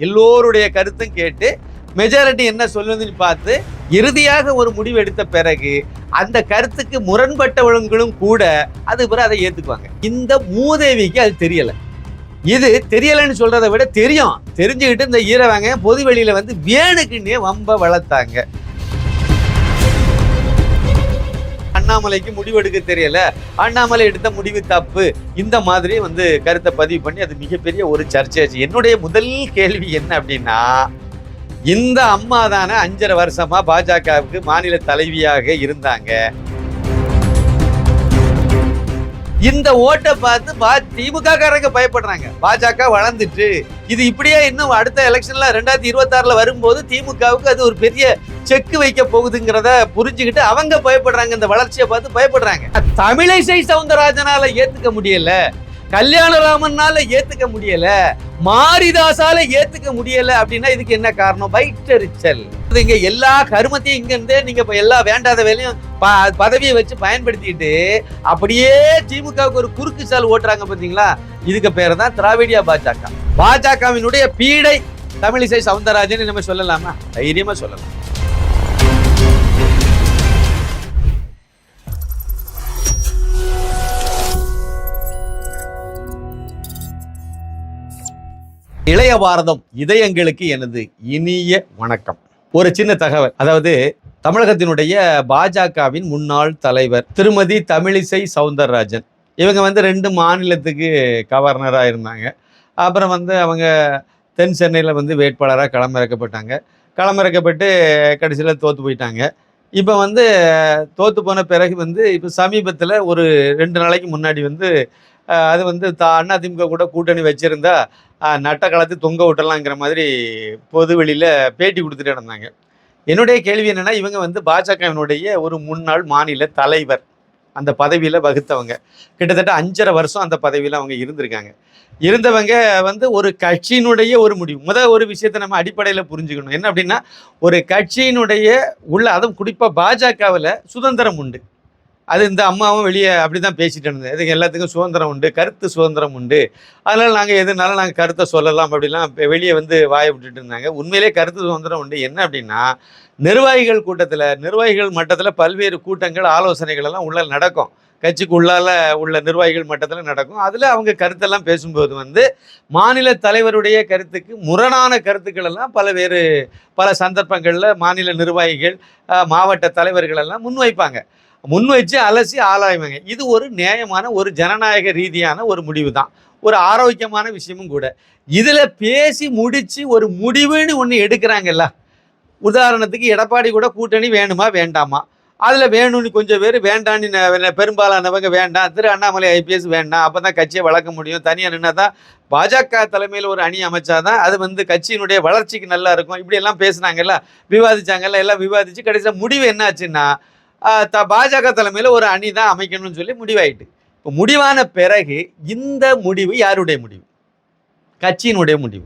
எல்லோருடைய கருத்தும் கேட்டு மெஜாரிட்டி என்ன சொல்லுதுன்னு பார்த்து இறுதியாக ஒரு முடிவு எடுத்த பிறகு அந்த கருத்துக்கு முரண்பட்டவங்களும் கூட அது பிறகு அதை ஏத்துக்குவாங்க. இந்த மூதேவிக்கு அது தெரியல. இது தெரியலன்னு சொல்றதை விட தெரிஞ்சுக்கிட்டு இந்த ஈரவாங்க பொது வெளியில வந்து வேணுக்குன்னே வம்ப வளர்த்தாங்க. அண்ணாமலைக்கு முடிவெடுக்க தெரியல, அண்ணாமலை எடுத்த முடிவு தப்பு, இந்த மாதிரி வந்து கருத்தை பதிவு பண்ணி அது மிகப்பெரிய ஒரு சர்ச்சையாச்சு. என்னுடைய முதல் கேள்வி என்ன அப்படின்னா, இந்த அம்மா தானே 5.5 வருஷமா பாஜகவுக்கு மாநில தலைவியாக இருந்தாங்க. இந்த ஓட்டை பார்த்து திமுக காரங்க பயப்படுறாங்க. பாஜக வளர்ந்துட்டு இது இப்படியே இன்னும் அடுத்த எலெக்ஷன்ல 2026 வரும்போது திமுகவுக்கு அது ஒரு பெரிய செக் வைக்க போகுதுங்கிறத புரிஞ்சுக்கிட்டு அவங்க பயப்படுறாங்க. இந்த வளர்ச்சியை பார்த்து பயப்படுறாங்க. தமிழிசை சவுந்தரராஜனால ஏத்துக்க முடியல, கல்யாணராமனால ஏத்துக்க முடியல, மாரிதாசால ஏத்துக்க முடியல அப்படின்னா இதுக்கு என்ன காரணம்? வயிற்றெரிச்சல். இங்க எல்லா கருமத்தையும் இங்க இருந்தே நீங்க இப்ப எல்லா வேண்டாத வேலையும் பதவியை வச்சு பயன்படுத்திட்டு அப்படியே திமுகவுக்கு ஒரு குறுக்கு சால் ஓட்டுறாங்க பாத்தீங்களா? இதுக்கு பேர் தான் திராவிடியா பாஜக. பாஜகவினுடைய பீடை தமிழிசை சவுந்தரராஜன் நம்ம சொல்லலாமா? தைரியமா சொல்லலாம். இளைய பாரதம் இதயங்களுக்கு எனது இனிய வணக்கம். ஒரு சின்ன தகவல், அதாவது தமிழகத்தினுடைய பாஜகவின் முன்னாள் தலைவர் திருமதி தமிழிசை சவுந்தரராஜன் இவங்க வந்து 2 மாநிலத்துக்கு கவர்னராக இருந்தாங்க. அப்புறம் வந்து அவங்க தென் சென்னையில் வந்து வேட்பாளராக களமிறக்கப்பட்டு கடைசியில் தோற்று போயிட்டாங்க. இப்போ வந்து தோற்று போன பிறகு வந்து இப்போ சமீபத்தில் ஒரு 2 நாளைக்கு முன்னாடி வந்து அது வந்து அதிமுக கூட கூட்டணி வச்சிருந்தா நட்ட களத்து தொங்க விட்டலாங்கிற மாதிரி பொது வெளியில் பேட்டி கொடுத்துட்டு இருந்தாங்க. என்னுடைய கேள்வி என்னென்னா, இவங்க வந்து பாஜகவினுடைய ஒரு முன்னாள் மாநில தலைவர், அந்த பதவியில் வகுத்தவங்க. கிட்டத்தட்ட 5.5 வருஷம் அந்த பதவியில் அவங்க இருந்தவங்க வந்து ஒரு கட்சியினுடைய ஒரு முடிவு. ஒரு விஷயத்தை நம்ம அடிப்படையில் புரிஞ்சுக்கணும். என்ன அப்படின்னா, ஒரு கட்சியினுடைய அதுவும் குறிப்பாக பாஜகவில் சுதந்திரம் உண்டு. அது இந்த அம்மாவும் வெளியே அப்படி தான் பேசிட்டு இருந்தது. இதுக்கு எல்லாத்துக்கும் சுதந்திரம் உண்டு, கருத்து சுதந்திரம் உண்டு, அதனால் நாங்கள் எதுனாலும் நாங்கள் கருத்தை சொல்லலாம் அப்படிலாம் வெளியே வந்து வாயை விட்டுட்டு இருந்தாங்க. உண்மையிலே கருத்து சுதந்திரம் உண்டு. என்ன அப்படின்னா, நிர்வாகிகள் மட்டத்தில் பல்வேறு கூட்டங்கள், ஆலோசனைகள் எல்லாம் உள்ள நடக்கும். கட்சிக்கு உள்ள நிர்வாகிகள் மட்டத்தில் நடக்கும். அதில் அவங்க கருத்தெல்லாம் பேசும்போது வந்து மாநில தலைவருடைய கருத்துக்கு முரணான கருத்துக்கள் எல்லாம் பல சந்தர்ப்பங்களில் மாநில நிர்வாகிகள், மாவட்ட தலைவர்கள் எல்லாம் முன்வைச்சு அலசி ஆராய்வாங்க. இது ஒரு நியாயமான, ஒரு ஜனநாயக ரீதியான ஒரு முடிவு தான், ஒரு ஆரோக்கியமான விஷயமும் கூட. இதில் பேசி முடித்து ஒரு முடிவுன்னு ஒன்று எடுக்கிறாங்கல்ல. உதாரணத்துக்கு எடப்பாடி கூட கூட்டணி வேணுமா வேண்டாமா, அதில் வேணும்னு கொஞ்சம் பேர், வேண்டான்னு பெரும்பாலானவங்க வேண்டாம், அண்ணாமலை IPS வேண்டாம், அப்போ தான் கட்சியை வளர்க்க முடியும், தனியாக நின்னா தான் பாஜக தலைமையில் ஒரு அணி அமைச்சாதான் அது வந்து கட்சியினுடைய வளர்ச்சிக்கு நல்லா இருக்கும், இப்படியெல்லாம் பேசுனாங்கல்ல, எல்லாம் விவாதித்து கடைசியில் முடிவு என்னாச்சுன்னா பாஜக தலைமையில் ஒரு அணி தான் அமைக்கணும்னு சொல்லி முடிவாயிட்டு. இப்போ முடிவான பிறகு இந்த முடிவு யாருடைய முடிவு? கட்சியினுடைய முடிவு.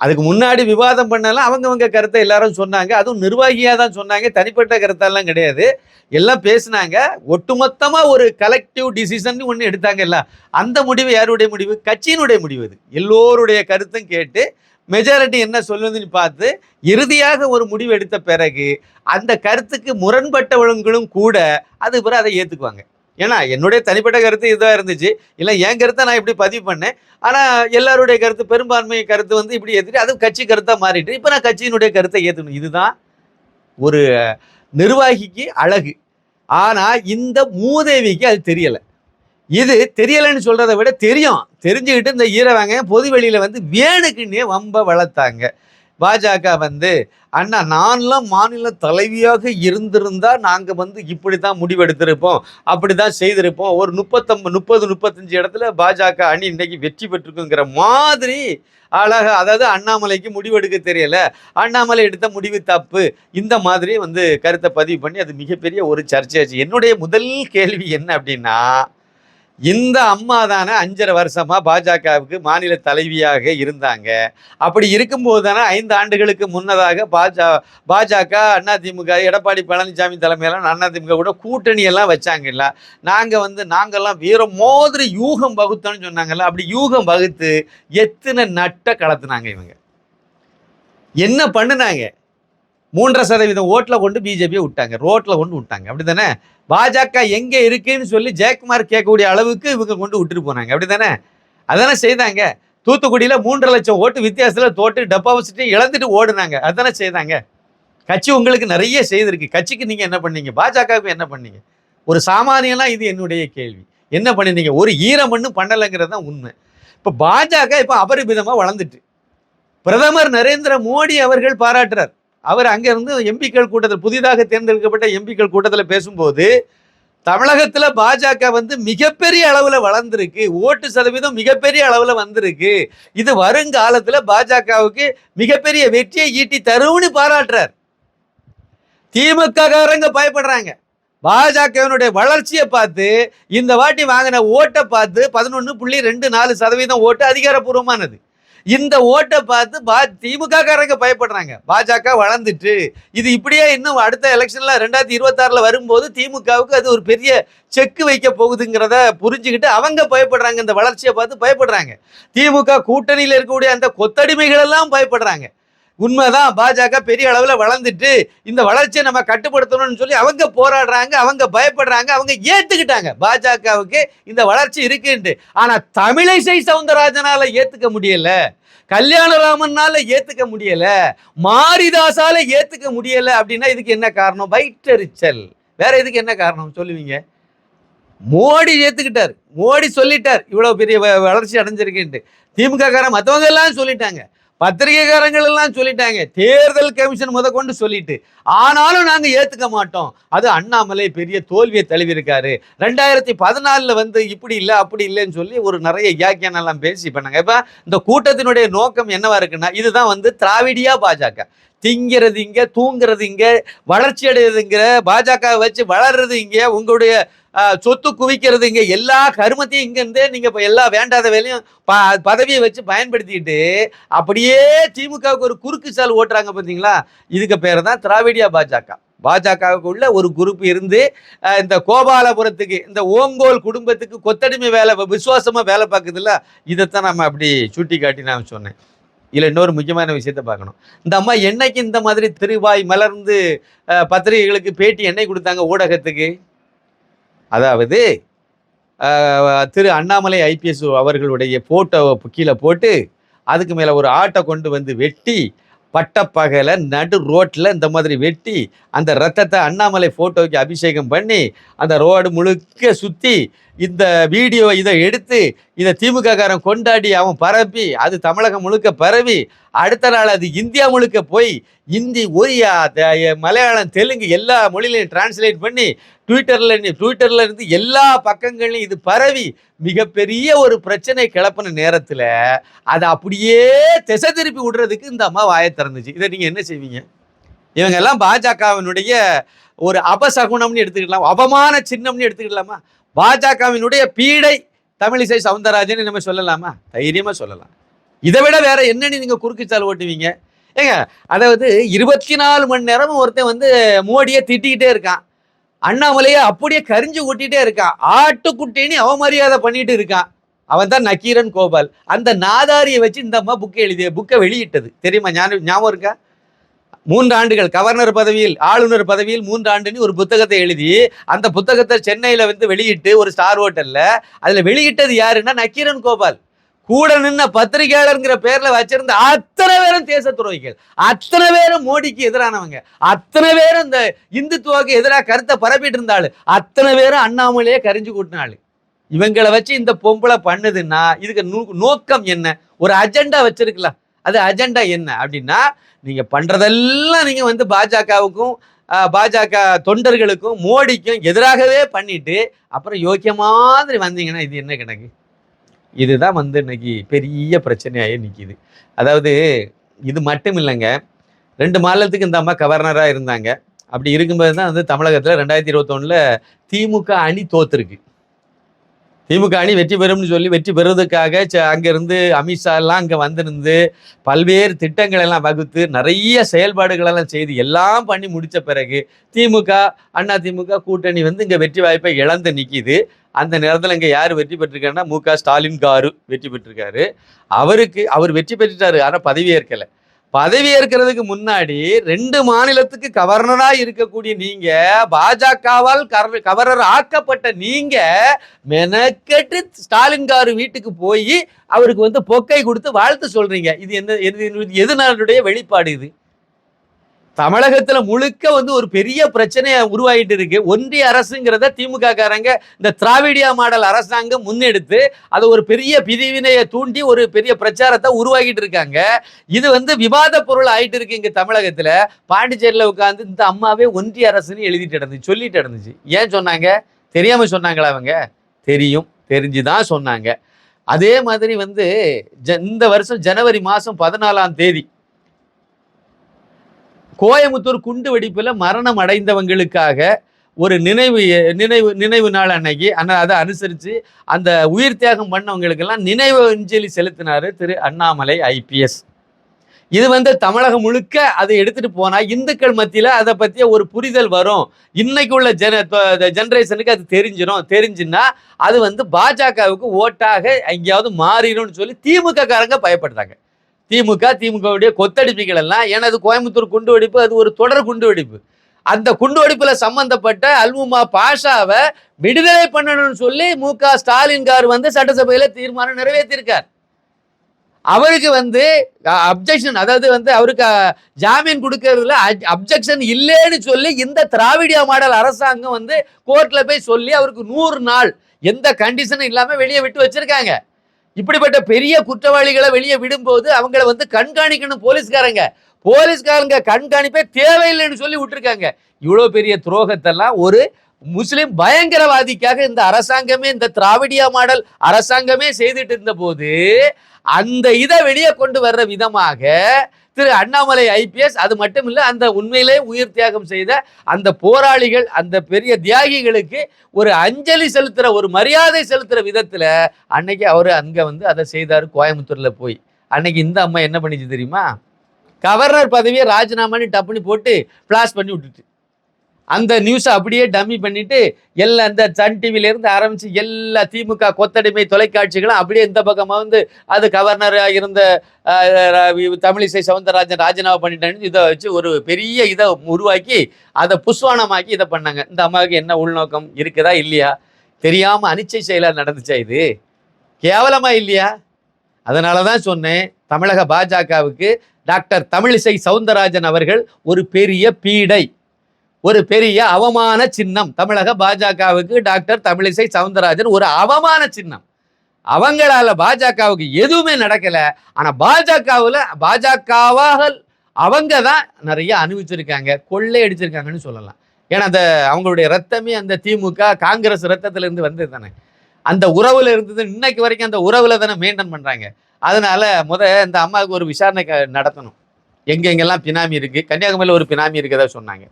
அதுக்கு முன்னாடி விவாதம் பண்ணலாம், அவங்கவங்க கருத்தை எல்லாரும் சொன்னாங்க. அதுவும் நிர்வாகியாக தான் சொன்னாங்க, தனிப்பட்ட கருத்தெல்லாம் கிடையாது. எல்லாம் பேசினாங்க. ஒட்டுமொத்தமாக ஒரு கலெக்டிவ் டிசிஷன் ஒன்று எடுத்தாங்கல்ல, அந்த முடிவு யாருடைய முடிவு? கட்சியினுடைய முடிவு. அது எல்லோருடைய கருத்தும் கேட்டு மெஜாரிட்டி என்ன சொல்லுதுன்னு பார்த்து இறுதியாக ஒரு முடிவு எடுத்த பிறகு அந்த கருத்துக்கு முரண்பட்டவங்களும் கூட அது பிறகு அதை ஏற்றுக்குவாங்க. ஏன்னா என்னுடைய தனிப்பட்ட கருத்து இதாக இருந்துச்சு, இல்லை என் கருத்தை நான் இப்படி பதிவு பண்ணேன், ஆனால் எல்லாருடைய கருத்து, பெரும்பான்மை கருத்து வந்து இப்படி ஏற்றுட்டு அது கட்சி கருத்தாக மாறிட்டு இப்போ நான் கட்சியினுடைய கருத்தை ஏற்றுக்கணும். இதுதான் ஒரு நிர்வாகிக்கு அழகு. ஆனால் இந்த மூதேவிக்கு அது தெரியலை. இது தெரியலன்னு சொல்றதை விட தெரிஞ்சுக்கிட்டு இந்த ஈரவாங்க பொது வெளியில வந்து வேணுக்குன்னே வம்ப வளர்த்தாங்க. பாஜக வந்து நான்லாம் மாநில தலைவியாக இருந்திருந்தா நாங்க வந்து இப்படித்தான் முடிவெடுத்திருப்போம், அப்படிதான் செய்திருப்போம், ஒரு 30-35 இடத்துல பாஜக அணி இன்னைக்கு வெற்றி பெற்றிருக்குங்கிற மாதிரி அழகா, அதாவது அண்ணாமலைக்கு முடிவெடுக்க தெரியல, அண்ணாமலை எடுத்த முடிவு தப்பு, இந்த மாதிரி வந்து கருத்தை பதிவு பண்ணி அது மிகப்பெரிய ஒரு சர்ச்சையாச்சு. என்னுடைய முதல் கேள்வி என்ன அப்படின்னா, இந்த அம்மா தானே 5.5 வருஷமா பாஜகவுக்கு மாநில தலைவியாக இருந்தாங்க. அப்படி இருக்கும்போது தானே 5 ஆண்டுகளுக்கு முன்னதாக பாஜக அதிமுக எடப்பாடி பழனிசாமி தலைமையில அதிமுக கூட கூட்டணி எல்லாம் வச்சாங்கல்ல. நாங்கெல்லாம் வீர மாதிரி யூகம் வகுத்தோன்னு சொன்னாங்கல்ல. அப்படி யூகம் வகுத்து எத்தனை நட்ட கலத்துனாங்க இவங்க. என்ன பண்ணுனாங்க? 3.5% ஓட்டில் கொண்டு பிஜேபியை விட்டாங்க, ரோட்டில் கொண்டு விட்டாங்க. அப்படி தானே? பாஜக எங்கே இருக்குன்னு சொல்லி ஜெயக்குமார் கேட்கக்கூடிய அளவுக்கு இவங்க கொண்டு விட்டுட்டு போனாங்க. அப்படி தானே? அதானே செய்தாங்க. தூத்துக்குடியில் 3.5 லட்சம் ஓட்டு வித்தியாசத்தில் தோட்டு டெபாசிட்டை இழந்துட்டு ஓடுனாங்க. அதானே செய்தாங்க. கட்சி உங்களுக்கு நிறைய செய்திருக்கு. கட்சிக்கு நீங்கள் என்ன பண்ணீங்க? பாஜகவுக்கு என்ன பண்ணீங்க? ஒரு சாமானியெல்லாம் இது என்னுடைய கேள்வி. என்ன பண்ணிருந்தீங்க? ஒரு ஈரம் மண்ணும் பண்ணலைங்கிறது தான் உண்மை. இப்போ பாஜக இப்போ அபரிமிதமாக வளர்ந்துட்டு பிரதமர் நரேந்திர மோடி அவர்கள் பாராட்டுறார். அவர் அங்கிருந்து எம்பிக்கள் கூட்டத்தில், புதிதாக தேர்ந்தெடுக்கப்பட்ட எம்பிக்கள் கூட்டத்தில் பேசும்போது, தமிழகத்தில் பாஜக மிகப்பெரிய அளவில் வளர்ந்துருக்கு, ஓட்டு சதவீதம் மிகப்பெரிய அளவில் வந்திருக்கு, இது வருங்காலத்தில் பாஜகவுக்கு மிகப்பெரிய வெற்றியை ஈட்டி தரும்னு பாராட்டுறார். திமுக காரங்க பயப்படுறாங்க. பாஜகவினுடைய வளர்ச்சியை பார்த்து, இந்த வாட்டி வாங்கின ஓட்டை பார்த்து 11.24% ஓட்டு அதிகாரப்பூர்வமானது. இந்த ஓட்டை பார்த்து திமுக காரங்க பயப்படுறாங்க. பாஜக வளர்ந்துட்டு இது இப்படியே இன்னும் அடுத்த எலெக்ஷன்ல 2026 வரும்போது திமுகவுக்கு அது ஒரு பெரிய செக்கு வைக்க போகுதுங்கிறத புரிஞ்சுக்கிட்டு அவங்க பயப்படுறாங்க. இந்த வளர்ச்சியை பார்த்து பயப்படுறாங்க. திமுக கூட்டணியில் இருக்கக்கூடிய அந்த கொத்தடிமைகள் எல்லாம் பயப்படுறாங்க. உண்மைதான், பாஜக பெரிய அளவில் வளர்ந்துட்டு இந்த வளர்ச்சியை நம்ம கட்டுப்படுத்தணும்னு சொல்லி அவங்க போராடுறாங்க, அவங்க பயப்படுறாங்க, அவங்க ஏத்துக்கிட்டாங்க பாஜகவுக்கு இந்த வளர்ச்சி இருக்குன்ட்டு. ஆனா தமிழிசை சவுந்தரராஜனால ஏத்துக்க முடியல, கல்யாணராமனால ஏத்துக்க முடியல, மாரிதாசால ஏத்துக்க முடியல. அப்படின்னா இதுக்கு என்ன காரணம்? வயிற்றெரிச்சல். வேற இதுக்கு என்ன காரணம் சொல்லுவீங்க? மோடி ஏத்துக்கிட்டார், மோடி சொல்லிட்டார் இவ்வளவு பெரிய வளர்ச்சி அடைஞ்சிருக்குன்ட்டு. திமுக காரன் மற்றவங்க எல்லாம் சொல்லிட்டாங்க, பத்திரிகைக்காரங்கள் எல்லாம் சொல்லிட்டாங்க, தேர்தல் கமிஷன் முதற்கொண்டு சொல்லிட்டு. ஆனாலும் நாங்க ஏத்துக்க மாட்டோம். அது அண்ணாமலை பெரிய தோல்வியை தழுவிருக்காரு. 2014 இப்படி இல்லை அப்படி இல்லைன்னு சொல்லி ஒரு நிறைய வியாக்கியானம் எல்லாம் பேசி பண்ணாங்க. இப்ப இந்த கூட்டத்தினுடைய நோக்கம் என்னவா இருக்குன்னா, இதுதான் திராவிடியா பாஜக. திங்கிறது இங்க, தூங்குறது இங்க, வளர்ச்சி அடைகிறதுங்கிற, பாஜக வச்சு வளர்றது இங்க, உங்களுடைய சொத்து குவிக்கிறது இங்க, எல்லா கருமத்தையும் இங்க இருந்தே நீங்க இப்ப எல்லா வேண்டாத வேலையும் பதவியை வச்சு பயன்படுத்திட்டு அப்படியே திமுகவுக்கு ஒரு குறுக்கு சால் ஓட்டுறாங்க பார்த்தீங்களா? இதுக்கு பேர் தான் திராவிடியா பாஜக. பாஜகவுக்குள்ள ஒரு குரூப் இருந்து இந்த கோபாலபுரத்துக்கு, இந்த ஓங்கோல் குடும்பத்துக்கு கொத்தடிமை வேலை, விசுவாசமா வேலை பார்க்குதுல்ல, இதைத்தான் நம்ம அப்படி சுட்டி காட்டி நான் சொன்னேன். இல்லை, இன்னொரு முக்கியமான விஷயத்த பார்க்கணும். இந்த அம்மா என்னைக்கு இந்த மாதிரி திருவாய் மலர்ந்து பத்திரிகைகளுக்கு பேட்டி என்னை கொடுத்தாங்க ஊடகத்துக்கு? அதாவது திரு அண்ணாமலை ஐபிஎஸ் அவர்களுடைய போட்டோ கீழே போட்டு அதுக்கு மேலே ஒரு ஆட்டை கொண்டு வெட்டி, பட்டப்பகல நடு ரோட்டில் இந்த மாதிரி வெட்டி, அந்த ரத்தத்தை அண்ணாமலை ஃபோட்டோவுக்கு அபிஷேகம் பண்ணி, அந்த ரோடு முழுக்க சுற்றி இந்த வீடியோ இதை எடுத்து இதை திமுக காரன் கொண்டாடி அவன் பரப்பி, அது தமிழகம் முழுக்க பரவி, அடுத்த நாள் அது இந்தியா முழுக்க போய் இந்தி, ஒரியா, மலையாளம், தெலுங்கு எல்லா மொழியிலையும் டிரான்ஸ்லேட் பண்ணி ட்விட்டர்ல இருந்து எல்லா பக்கங்களையும் இது பரவி மிகப்பெரிய ஒரு பிரச்சனை கிளப்பின நேரத்தில் அதை அப்படியே திசை திருப்பி விடுறதுக்கு இந்த அம்மா வாயை திறந்துச்சு. இதை நீங்கள் என்ன செய்வீங்க? இவங்க எல்லாம் பாஜகவினுடைய ஒரு அபசகுனம்னு எடுத்துக்கிடலாம், அவமான சின்னம்னு எடுத்துக்கிடலாமா? பாஜகவினுடைய பீடை தமிழிசை சவுந்தரராஜன் நம்ம சொல்லலாமா? தைரியமா சொல்லலாம். இதை விட வேற என்னன்னு நீங்க குறுக்குச்சால் ஓட்டுவீங்க? ஏங்க, அதாவது 24 மணி நேரமும் ஒருத்தன் மோடியை திட்டிக்கிட்டே இருக்கான், அண்ணாமலையை அப்படியே கரிஞ்சு ஊட்டிகிட்டே இருக்கான், ஆட்டுக்குட்டின்னு அவமரியாதை பண்ணிட்டு இருக்கான். அவன் தான் நக்கீரன் கோபால். அந்த நாதாரியை வச்சு இந்த அம்மா புக்கை வெளியிட்டது தெரியுமா? ஞாபகம் இருக்கா? 3 ஆண்டுகள் கவர்னர் பதவியில், ஆளுநர் பதவியில் 3 ஆண்டுன்னு ஒரு புத்தகத்தை எழுதி அந்த புத்தகத்தை சென்னையில் வெளியிட்டு ஒரு ஸ்டார் ஹோட்டல்ல அதில் வெளியிட்டது யாருன்னா நக்கீரன் கோபால். கூட நின்ன பத்திரிகையாளர்ங்கிற பேர்ல வச்சிருந்த அத்தனை பேரும் தேச துரோகிகள், அத்தனை பேரும் மோடிக்கு எதிரானவங்க, அத்தனை பேரும் இந்த இந்துத்துவாக்கு எதிராக கருத்தை பரப்பிட்டு இருந்தாள், அத்தனை பேரும் அண்ணாமலையே கரிஞ்சு கூட்டினாள். இவங்களை வச்சு இந்த பொம்பளை பண்ணுதுன்னா இதுக்கு நோக்கம் என்ன? ஒரு அஜெண்டா வச்சிருக்கலாம். அது அஜெண்டா என்ன அப்படின்னா, நீங்க பண்றதெல்லாம் நீங்க பாஜகவுக்கும் பாஜக தொண்டர்களுக்கும் மோடிக்கும் எதிராகவே பண்ணிட்டு அப்புறம் யோக்கிய மாதிரி வந்தீங்கன்னா இது என்ன கணக்கு? இதுதான் இன்னைக்கு பெரிய பிரச்சனையாகி நிற்கிது. அதாவது இது மட்டும் இல்லைங்க, 2 மாநிலத்துக்கு இந்த அம்மா கவர்னராக இருந்தாங்க. அப்படி இருக்கும்போது தான் தமிழகத்தில் 2021 திமுக அணி தோத்துருக்கு. திமுக அணி வெற்றி பெறும்னு சொல்லி வெற்றி பெறுவதற்காக அங்கேருந்து அமித்ஷா எல்லாம் அங்கே வந்திருந்து பல்வேறு திட்டங்கள் எல்லாம் வகுத்து நிறைய செயல்பாடுகளெல்லாம் செய்து எல்லாம் பண்ணி முடித்த பிறகு திமுக அதிமுக கூட்டணி இங்கே வெற்றி வாய்ப்பை இழந்து நிற்கிது. அந்த நேரத்தில் இங்கே யார் வெற்றி பெற்றிருக்காருன்னா மு க ஸ்டாலின் காரு வெற்றி பெற்றிருக்காரு. அவர் வெற்றி பெற்றுட்டாரு, ஆனால் பதவி ஏற்கலை. பதவி ஏற்கிறதுக்கு முன்னாடி 2 மாநிலத்துக்கு கவர்னரா இருக்கக்கூடிய நீங்க, பாஜகவால் கவர்னர் ஆக்கப்பட்ட நீங்க மெனக்கெட்டு ஸ்டாலின் காரு வீட்டுக்கு போய் அவருக்கு வந்து பொக்கை கொடுத்து வாழ்த்து சொல்றீங்க. இது என்ன, எதனுடைய வெளிப்பாடு இது? தமிழகத்துல முழுக்க வந்து ஒரு பெரிய பிரச்சனையை உருவாகிட்டு இருக்கு. ஒன்றிய அரசுங்கிறத திமுக காரங்க இந்த திராவிடியா மாடல் அரசாங்கம் முன்னெடுத்து அதை ஒரு பெரிய பிரிவினையை தூண்டி ஒரு பெரிய பிரச்சாரத்தை உருவாக்கிட்டு இருக்காங்க. இது வந்து விவாத பொருள் ஆயிட்டு இருக்கு இங்க தமிழகத்துல. பாண்டிச்சேரியில உட்காந்து இந்த அம்மாவே ஒன்றிய அரசுன்னு எழுதிட்டு இருந்துச்சு, சொல்லிட்டு இருந்துச்சு. ஏன் சொன்னாங்க? தெரியாம சொன்னாங்களா? அவங்க தெரியும், தெரிஞ்சுதான் சொன்னாங்க. அதே மாதிரி வந்து இந்த வருஷம் ஜனவரி மாசம் 14ஆம் தேதி கோயமுத்தூர் குண்டு வெடிப்புல மரணம் அடைந்தவங்களுக்காக ஒரு நினைவு நாள் அன்னைக்கு அதை அனுசரித்து அந்த உயிர் தியாகம் பண்ணவங்களுக்கெல்லாம் நினைவு அஞ்சலி செலுத்தினாரு திரு அண்ணாமலை IPS. இது வந்து தமிழகம் முழுக்க அதை எடுத்துட்டு போனா இந்துக்கள் மத்தியில அதை பத்திய ஒரு புரிதல் வரும். இன்னைக்கு உள்ள ஜெனரேஷனுக்கு அது தெரிஞ்சுன்னா அது வந்து பாஜகவுக்கு ஓட்டாக எங்கேயாவது மாறிடும்னு சொல்லி திமுக காரங்க பயப்படுறாங்க. திமுகவுடைய கொத்தடிப்புகள் எல்லாம், ஏன்னா அது கோயம்புத்தூர் குண்டு வெடிப்பு, அது ஒரு தொடர் குண்டு வெடிப்பு. அந்த குண்டு வெடிப்புல சம்பந்தப்பட்ட அல்முமா பாஷாவை விடுதலை பண்ணணும்னு சொல்லி MK ஸ்டாலின் கார் வந்து சட்டசபையில தீர்மானம் நிறைவேற்றியிருக்கார். அவருக்கு வந்து அப்ஜெக்ஷன், அதாவது வந்து அவருக்கு ஜாமீன் கொடுக்கறதுல அப்ஜெக்ஷன் இல்லைன்னு சொல்லி இந்த திராவிடியா மாடல் அரசாங்கம் வந்து கோர்ட்ல போய் சொல்லி அவருக்கு 100 நாள் எந்த கண்டிஷனும் இல்லாம வெளியே விட்டு வச்சிருக்காங்க. இப்படிப்பட்ட பெரிய குற்றவாளிகளை வெளியே விடும்போது அவங்கள வந்து கண்காணிக்கணும் போலீஸ்காரங்க கண்காணிப்பே தேவையில்லைன்னு சொல்லி விட்டுருக்காங்க. இவ்வளவு பெரிய துரோகத்தெல்லாம் ஒரு முஸ்லிம் பயங்கரவாதிக்காக இந்த அரசாங்கமே, இந்த திராவிடியா மாடல் அரசாங்கமே செய்துட்டு இருந்த போது அந்த இதை வெளியே கொண்டு வர்ற விதமாக திரு அண்ணாமலை IPS, அது மட்டும் இல்ல, அந்த உண்மையிலே உயிர் தியாகம் செய்த அந்த போராளிகள், அந்த பெரிய தியாகிகளுக்கு ஒரு அஞ்சலி செலுத்துற, ஒரு மரியாதை செலுத்துற விதத்துல அன்னைக்கு அவரு அங்க வந்து அதை செய்தாரு கோயம்புத்தூர்ல போய். அன்னைக்கு இந்த அம்மா என்ன பண்ணிச்சு தெரியுமா? கவர்னர் பதவியை ராஜினாமான்னு டப்புனி போட்டு பிளாஸ் பண்ணி விட்டுட்டு அந்த நியூஸை அப்படியே டம்மி பண்ணிட்டு எல்லா இந்த சன் டிவில இருந்து ஆரம்பிச்சு எல்லா திமுக கொத்தடிமை தொலைக்காட்சிகளும் அப்படியே இந்த பக்கமா வந்து அது கவர்னராக இருந்த தமிழிசை சவுந்தரராஜன் ராஜினாமா பண்ணிட்டான்னு இதை வச்சு ஒரு பெரிய இதை உருவாக்கி அதை புஸ்வானமாக்கி இதை பண்ணாங்க. இந்த அம்மாவுக்கு என்ன உள்நோக்கம் இருக்குதா இல்லையா? தெரியாம அனிச்சை செயலா நடந்துச்சா? இது கேவலமா இல்லையா? அதனாலதான் சொன்னேன், தமிழக பாஜகவுக்கு டாக்டர் தமிழிசை சவுந்தரராஜன் அவர்கள் ஒரு பெரிய பீடை, ஒரு பெரிய அவமான சின்னம். தமிழக பாஜகவுக்கு டாக்டர் தமிழிசை சவுந்தரராஜன் ஒரு அவமான சின்னம். அவங்களால பாஜகவுக்கு எதுவுமே நடக்கல. ஆனா பாஜகவாக அவங்க தான் நிறைய அனுபவிச்சிருக்காங்க, கொள்ளை அடிச்சிருக்காங்கன்னு சொல்லலாம். ஏன்னா அந்த அவங்களுடைய ரத்தமே அந்த திமுக காங்கிரஸ் ரத்தத்துல இருந்து வந்தது தானே, அந்த உறவுல இருந்தது. இன்னைக்கு வரைக்கும் அந்த உறவுல தானே மெயின்டைன் பண்றாங்க. அதனால இந்த அம்மாவுக்கு ஒரு விசாரணை நடத்தணும். எங்கெங்கெல்லாம் பினாமி இருக்கு, கன்னியாகுமரியில் ஒரு பினாமி இருக்கதா சொன்னாங்க.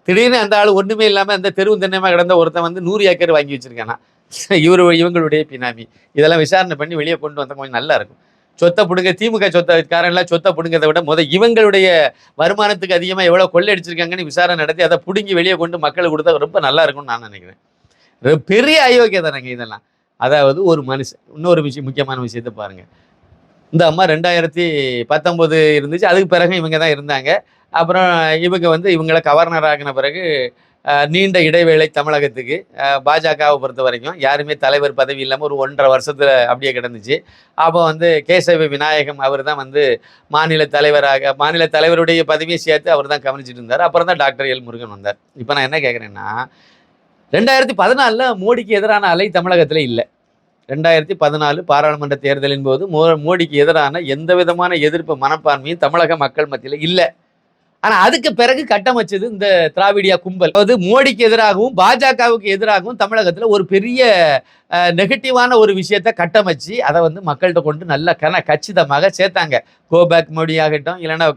திடீர்னு அந்த ஆள் ஒண்ணுமே இல்லாம அந்த தெருவு தென்னமா கிடந்த ஒருத்தன் வந்து 100 ஏக்கர் வாங்கி வச்சிருக்கானா, இவங்களுடைய பினாமி. இதெல்லாம் விசாரணை பண்ணி வெளியே கொண்டு வந்தா கொஞ்சம் நல்லா இருக்கும். சொத்தை பிடுங்க, திமுக சொத்தக்காரெல்லாம் சொத்தை பிடுங்கிறத விட இவங்களுடைய வருமானத்துக்கு அதிகமாக எவ்வளோ கொள்ளை அடிச்சிருக்காங்கன்னு விசாரணை நடத்தி அதை பிடுங்கி வெளியே கொண்டு மக்களுக்கு கொடுத்தா ரொம்ப நல்லா இருக்கும்னு நான் நினைக்கிறேன். பெரிய அயோக்கியம் தானேங்க இதெல்லாம். அதாவது ஒரு மனுஷன், இன்னொரு முக்கியமான விஷயத்தை பாருங்க. இந்த அம்மா 2019 இருந்துச்சு, அதுக்கு பிறகு இவங்க தான் இருந்தாங்க. அப்புறம் இவங்க வந்து இவங்களை கவர்னர் ஆகின பிறகு நீண்ட இடைவேளை தமிழகத்துக்கு பாஜகவை பொறுத்த வரைக்கும் யாருமே தலைவர் பதவி இல்லாமல் ஒரு 1.5 வருஷத்துல அப்படியே கிடந்துச்சு. அப்போ வந்து கேசவ விநாயகம் அவர் தான் வந்து மாநில தலைவருடைய பதவியை சேர்த்து அவர் தான் கவனிச்சுட்டு இருந்தார். அப்புறம் தான் டாக்டர் எல் முருகன் வந்தார். இப்போ நான் என்ன கேட்குறேன்னா, 2014 மோடிக்கு எதிரான அலை தமிழகத்தில் இல்லை. 2014 பாராளுமன்ற தேர்தலின் போது மோடிக்கு எதிரான எந்த விதமான எதிர்ப்பு மனப்பான்மையும் தமிழக மக்கள் மத்தியில் இல்லை. ஆனா அதுக்கு பிறகு கட்டமைச்சது இந்த திராவிடியா கும்பல். அதாவது மோடிக்கு எதிராகவும் பாஜகவுக்கு எதிராகவும் தமிழகத்துல ஒரு பெரிய நெகட்டிவான ஒரு விஷயத்த கட்டமைச்சு அதை வந்து மக்கள்கிட்ட கொண்டு நல்ல கச்சிதமாக சேர்த்தாங்க. கோபேக் மோடி ஆகட்டும், இல்லைன்னா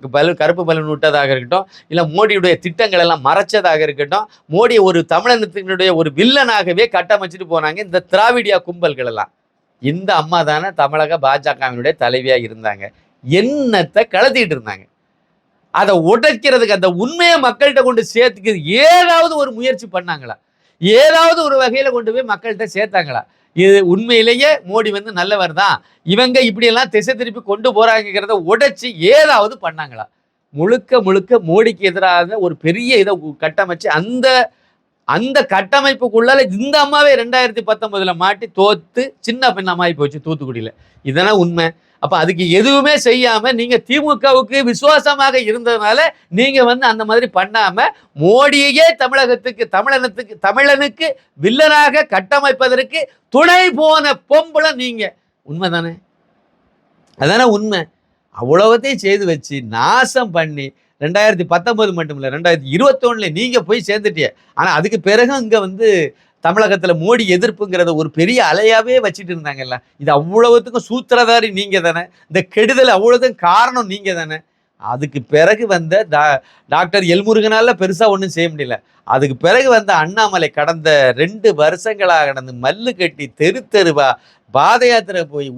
கருப்பு பலூன் விட்டதாக இருக்கட்டும், இல்லை மோடியுடைய திட்டங்கள் எல்லாம் மறைச்சதாக இருக்கட்டும், மோடி ஒரு தமிழகத்தினுடைய ஒரு வில்லனாகவே கட்டமைச்சிட்டு போனாங்க இந்த திராவிடியா கும்பல்கள் எல்லாம். இந்த அம்மா தானே தமிழக பாஜகவினுடைய தலைவியா இருந்தாங்க. என்னத்தை கலத்திட்டு இருந்தாங்க. அதை உடைக்கிறதுக்கு, அந்த உண்மையை மக்கள்கிட்ட கொண்டு சேர்த்துக்கிறது ஏதாவது ஒரு முயற்சி பண்ணாங்களா? ஏதாவது ஒரு வகையில கொண்டு போய் மக்கள்கிட்ட சேர்த்தாங்களா? இது உண்மையிலேயே மோடி வந்து நல்லவர் தான், இவங்க இப்படியெல்லாம் திசை திருப்பி கொண்டு போறாங்கிறத உடைச்சி ஏதாவது பண்ணாங்களா? முழுக்க முழுக்க மோடிக்கு எதிராக ஒரு பெரிய இதை கட்டமைச்சு அந்த அந்த கட்டமைப்புக்குள்ளால இந்த அம்மாவே 2019 மாட்டி தோத்து சின்ன பின்னமாயி போச்சு தூத்துக்குடியில. இதெல்லாம் உண்மை. அப்ப அதுக்கு எதுவுமே செய்யாம நீங்க திமுகவுக்கு விசுவாசமாக இருந்ததுனால நீங்க வந்து அந்த மாதிரி பண்ணாம மோடியையே தமிழனுக்கு வில்லனாக கட்டமைப்பதற்கு துணை போன பொம்பளை நீங்க. உண்மைதானே? அதானே உண்மை. அவ்வளவத்தையும் செய்து வச்சு நாசம் பண்ணி 2019 மட்டும் இல்லை 2021 நீங்க போய் சேர்ந்துட்டிய. ஆனா அதுக்கு பிறகு இங்க வந்து தமிழகத்துல மோடி எதிர்ப்புங்கிறத ஒரு பெரிய அலையாவே வச்சுட்டு இருந்தாங்கல்ல. இது அவ்வளவுத்துக்கும் சூத்திரதாரி நீங்க தானே, இந்த கெடுதல் அவ்வளவுக்கும் காரணம் நீங்க தானே. அதுக்கு பிறகு வந்த டாக்டர் எல்முருகனால பெருசா ஒன்றும் செய்ய முடியல. அதுக்கு பிறகு வந்த அண்ணாமலை கடந்த 2 வருஷங்களாக கடந்து மல்லு கட்டி தெரு தெருவா பாத யாத்திரை போய்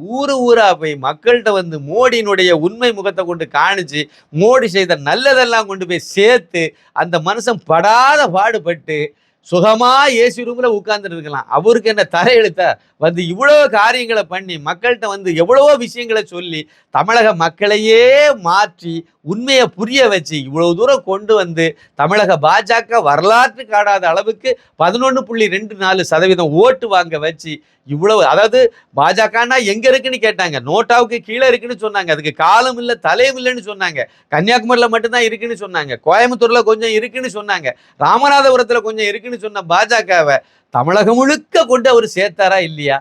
ஊரா போய் மக்கள்கிட்ட வந்து மோடியினுடைய உண்மை முகத்தை கொண்டு காணிச்சு மோடி செய்த நல்லதெல்லாம் கொண்டு போய் சேர்த்து அந்த மனுஷன் படாத பாடுபட்டு சுகமா ஏசி ரூம்ல உட்கார்ந்துட்டு இருக்கலாம். அவருக்கு என்ன தலையெழுத்த வந்து இவ்வளவு காரியங்களை பண்ணி மக்கள்கிட்ட வந்து எவ்வளவோ விஷயங்களை சொல்லி தமிழக மக்களையே மாற்றி உண்மையை புரிய வச்சு இவ்வளவு தூரம் கொண்டு வந்து தமிழக பாஜக வரலாற்று காடாத அளவுக்கு 11.24% ஓட்டு வாங்க வச்சு இவ்வளவு, அதாவது பாஜகன்னா எங்க இருக்குன்னு கேட்டாங்க, நோட்டாவுக்கு கீழே இருக்குன்னு சொன்னாங்க, அதுக்கு காலம் இல்லை தலையும் இல்லைன்னு சொன்னாங்க, கன்னியாகுமரியில் மட்டும்தான் இருக்குன்னு சொன்னாங்க, கோயம்புத்தூர்ல கொஞ்சம் இருக்குன்னு சொன்னாங்க, ராமநாதபுரத்துல கொஞ்சம் இருக்குன்னு சொன்ன பாஜகவை தமிழகம் முழுக்க கொண்டு அவர் சேர்த்தாரா இல்லையா?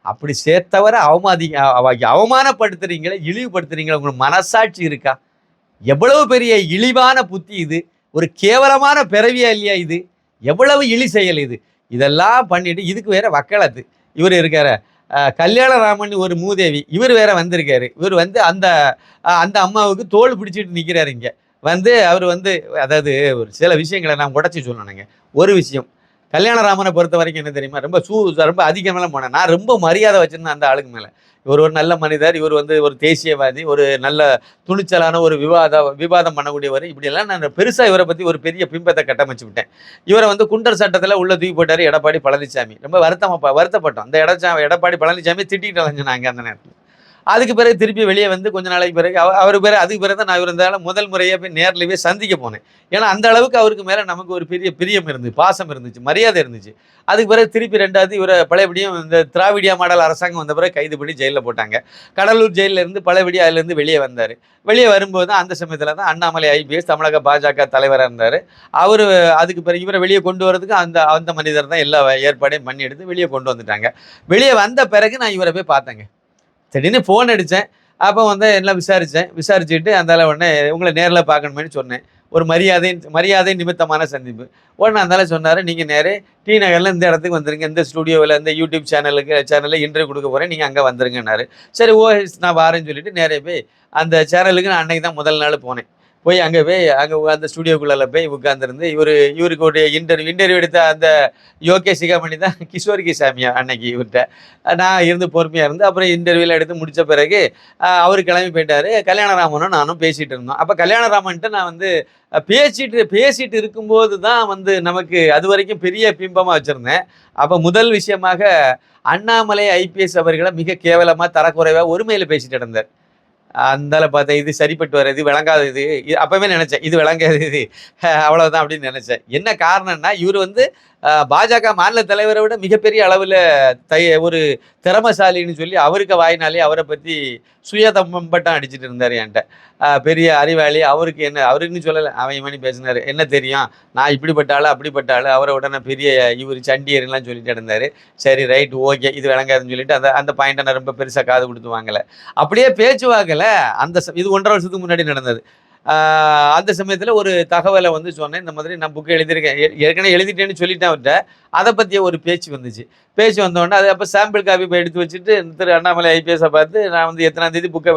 அப்படி சேர்த்தவரை அவமானப்படுத்துறீங்களே, இழிவுபடுத்துறீங்களே, உங்களுக்கு மனசாட்சி இருக்கா? எவ்வளவு பெரிய இழிவான புத்தி இது, ஒரு கேவலமான பிறவியா இல்லையா இது? எவ்வளவு இழி செயல் இது? இதெல்லாம் பண்ணிட்டு இதுக்கு வேற வக்காலத்து இவர் இருக்கார கல்யாணராமன் ஒரு மூதேவி, இவர் வேற வந்திருக்காரு. இவர் வந்து அந்த அந்த அம்மாவுக்கு தோல் பிடிச்சிட்டு நிற்கிறாரு இங்க வந்து. அவர் வந்து அதாவது ஒரு சில விஷயங்களை நான் உடச்சி சொல்லணுங்க. ஒரு விஷயம், கல்யாணராமனை பொறுத்த வரைக்கும் என்ன தெரியுமா, ரொம்ப அதிகமெல்லாம் போனேன். நான் ரொம்ப மரியாதை வச்சிருந்தேன் அந்த ஆளுக்கு மேலே. இவர் ஒரு நல்ல மனிதர், இவர் வந்து ஒரு தேசியவாதி, ஒரு நல்ல துணிச்சலான ஒரு விவாதம் பண்ணக்கூடியவர். இப்படியெல்லாம் நான் பெருசாக இவரை பற்றி ஒரு பெரிய பிம்பத்தை கட்டமைச்சு விட்டேன். இவரை வந்து குண்டர் சட்டத்தில் உள்ள தூக்கி போட்டார் எடப்பாடி பழனிசாமி. ரொம்ப வருத்தப்பட்டோம். அந்த எடப்பாடி பழனிசாமி திட்டிகிட்டு அலைஞ்சினாங்க அந்த நேரத்தில். அதுக்கு பிறகு திருப்பி வெளியே வந்து கொஞ்ச நாளைக்கு பிறகு அவர் பேர் அதுக்கு பிறகு தான் நான் இருந்தாலும் முதல் முறையே போய் நேரில் போய் சந்திக்க போனேன். ஏன்னா அந்த அளவுக்கு அவருக்கு மேலே நமக்கு ஒரு பெரிய பிரியம் இருந்துச்சு, பாசம் இருந்துச்சு, மரியாதை இருந்துச்சு. அதுக்கு பிறகு திருப்பி 2வது இவரை பழையபடியும் இந்த திராவிடியா மாடல் அரசாங்கம் வந்த பிறகு கைது பண்ணி ஜெயிலில் போட்டாங்க. கடலூர் ஜெயிலில் இருந்து பழையபடியா அதிலேருந்து வெளியே வந்தார். வெளியே வரும்போது தான் அந்த சமயத்தில் தான் அண்ணாமலை IPS தமிழக பாஜக தலைவராக இருந்தார். அவர் அதுக்கு பிறகு இவரை வெளியே கொண்டு வரதுக்கு அந்த மனிதர் தான் எல்லா ஏற்பாடையும் பண்ணி எடுத்து வெளியே கொண்டு வந்துட்டாங்க. வெளியே வந்த பிறகு நான் இவரை போய் பார்த்தேங்க. திடீர்னு ஃபோன் அடித்தேன். அப்போ வந்து எல்லாம் விசாரிச்சுட்டு அந்த உடனே உங்களை நேரில் பார்க்கணுமேனு சொன்னேன். ஒரு மரியாதை நிமித்தமான சந்திப்பு. உடனே அந்த சொன்னார், நீங்கள் நேரே டி நகரில் இந்த இடத்துக்கு வந்துருங்க, இந்த ஸ்டுடியோவில் இந்த யூடியூப் சேனலில் இன்டர்வியூ கொடுக்க போகிறேன், நீங்கள் அங்கே வந்துருங்கன்னாரு. சரி நான் வாரேன்னு சொல்லிட்டு நேரே போய் அந்த சேனலுக்கு நான் அன்னைக்கு தான் முதல் நாள் போனேன். போய் அங்கே அந்த ஸ்டுடியோக்குள்ளே போய் உட்காந்துருந்து இவருக்கு ஒரு இன்டர்வியூ எடுத்த அந்த யோகே சிகாமணி தான் கிஷோர் சாமியா அன்னைக்கு இவர்கிட்ட நான் இருந்து பொறுமையாக இருந்து அப்புறம் இன்டர்வியூலாம் எடுத்து முடித்த பிறகு அவர் கிளம்பி போயிட்டார். கல்யாணராமனும் நானும் பேசிகிட்டு இருந்தோம். அப்போ கல்யாணராமன்ட்டு நான் வந்து பேசிட்டு இருக்கும்போது தான் வந்து நமக்கு அது வரைக்கும் பெரிய பிம்பமாக வச்சுருந்தேன். அப்போ முதல் விஷயமாக அண்ணாமலை IPS அவர்களை மிக கேவலமாக தரக்குறைவாக ஒருமையில் பேசிட்டு இருந்தார். அந்தால பார்த்தேன், இது சரிப்பட்டு வர்றது விளங்காது, இது அப்பவே நினைச்சேன் இது விளங்காது, இது அவ்வளவுதான் அப்படின்னு நினைச்சேன். என்ன காரணம்னா இவர் வந்து பாஜக மாநில தலைவரை விட மிகப்பெரிய அளவில் ஒரு திறமசாலின்னு சொல்லி அவருக்கு வாயினாலே அவரை பற்றி சுயதம்பட்டம் அடிச்சுட்டு இருந்தார் என்கிட்ட. பெரிய அறிவாளி, அவருக்குன்னு சொல்லலை, அவன் மணி பேசினார், என்ன தெரியும் நான் இப்படிப்பட்டாலும் அப்படிப்பட்டாலும் அவரை உடனே பெரிய இவர் சண்டியர்லாம் சொல்லிட்டு இருந்தார். சரி ரைட் ஓகே இது விளங்காதுன்னு சொல்லிட்டு அந்த பாயிண்ட்டை நான் ரொம்ப பெருசாக காது கொடுத்து வாங்கலை. அப்படியே பேச்சு வாங்கலை. இது 1.5 வருஷத்துக்கு முன்னாடி நடந்தது. அந்த சமயத்தில் ஒரு தகவலை வந்து சொன்னேன், இந்த மாதிரி நான் புக்கு எழுதியிருக்கேன், ஏற்கனவே எழுதிட்டேன்னு சொல்லிட்டேன் அவர்கிட்ட. அதை பற்றிய ஒரு பேச்சு வந்துச்சு. பேச்சு வந்தோடனே அது அப்போ சாம்பிள் காப்பி போய் எடுத்து வச்சுட்டு திரு அண்ணாமலை IPS பார்த்து நான் வந்து எத்தனாம் தேதி புக்கை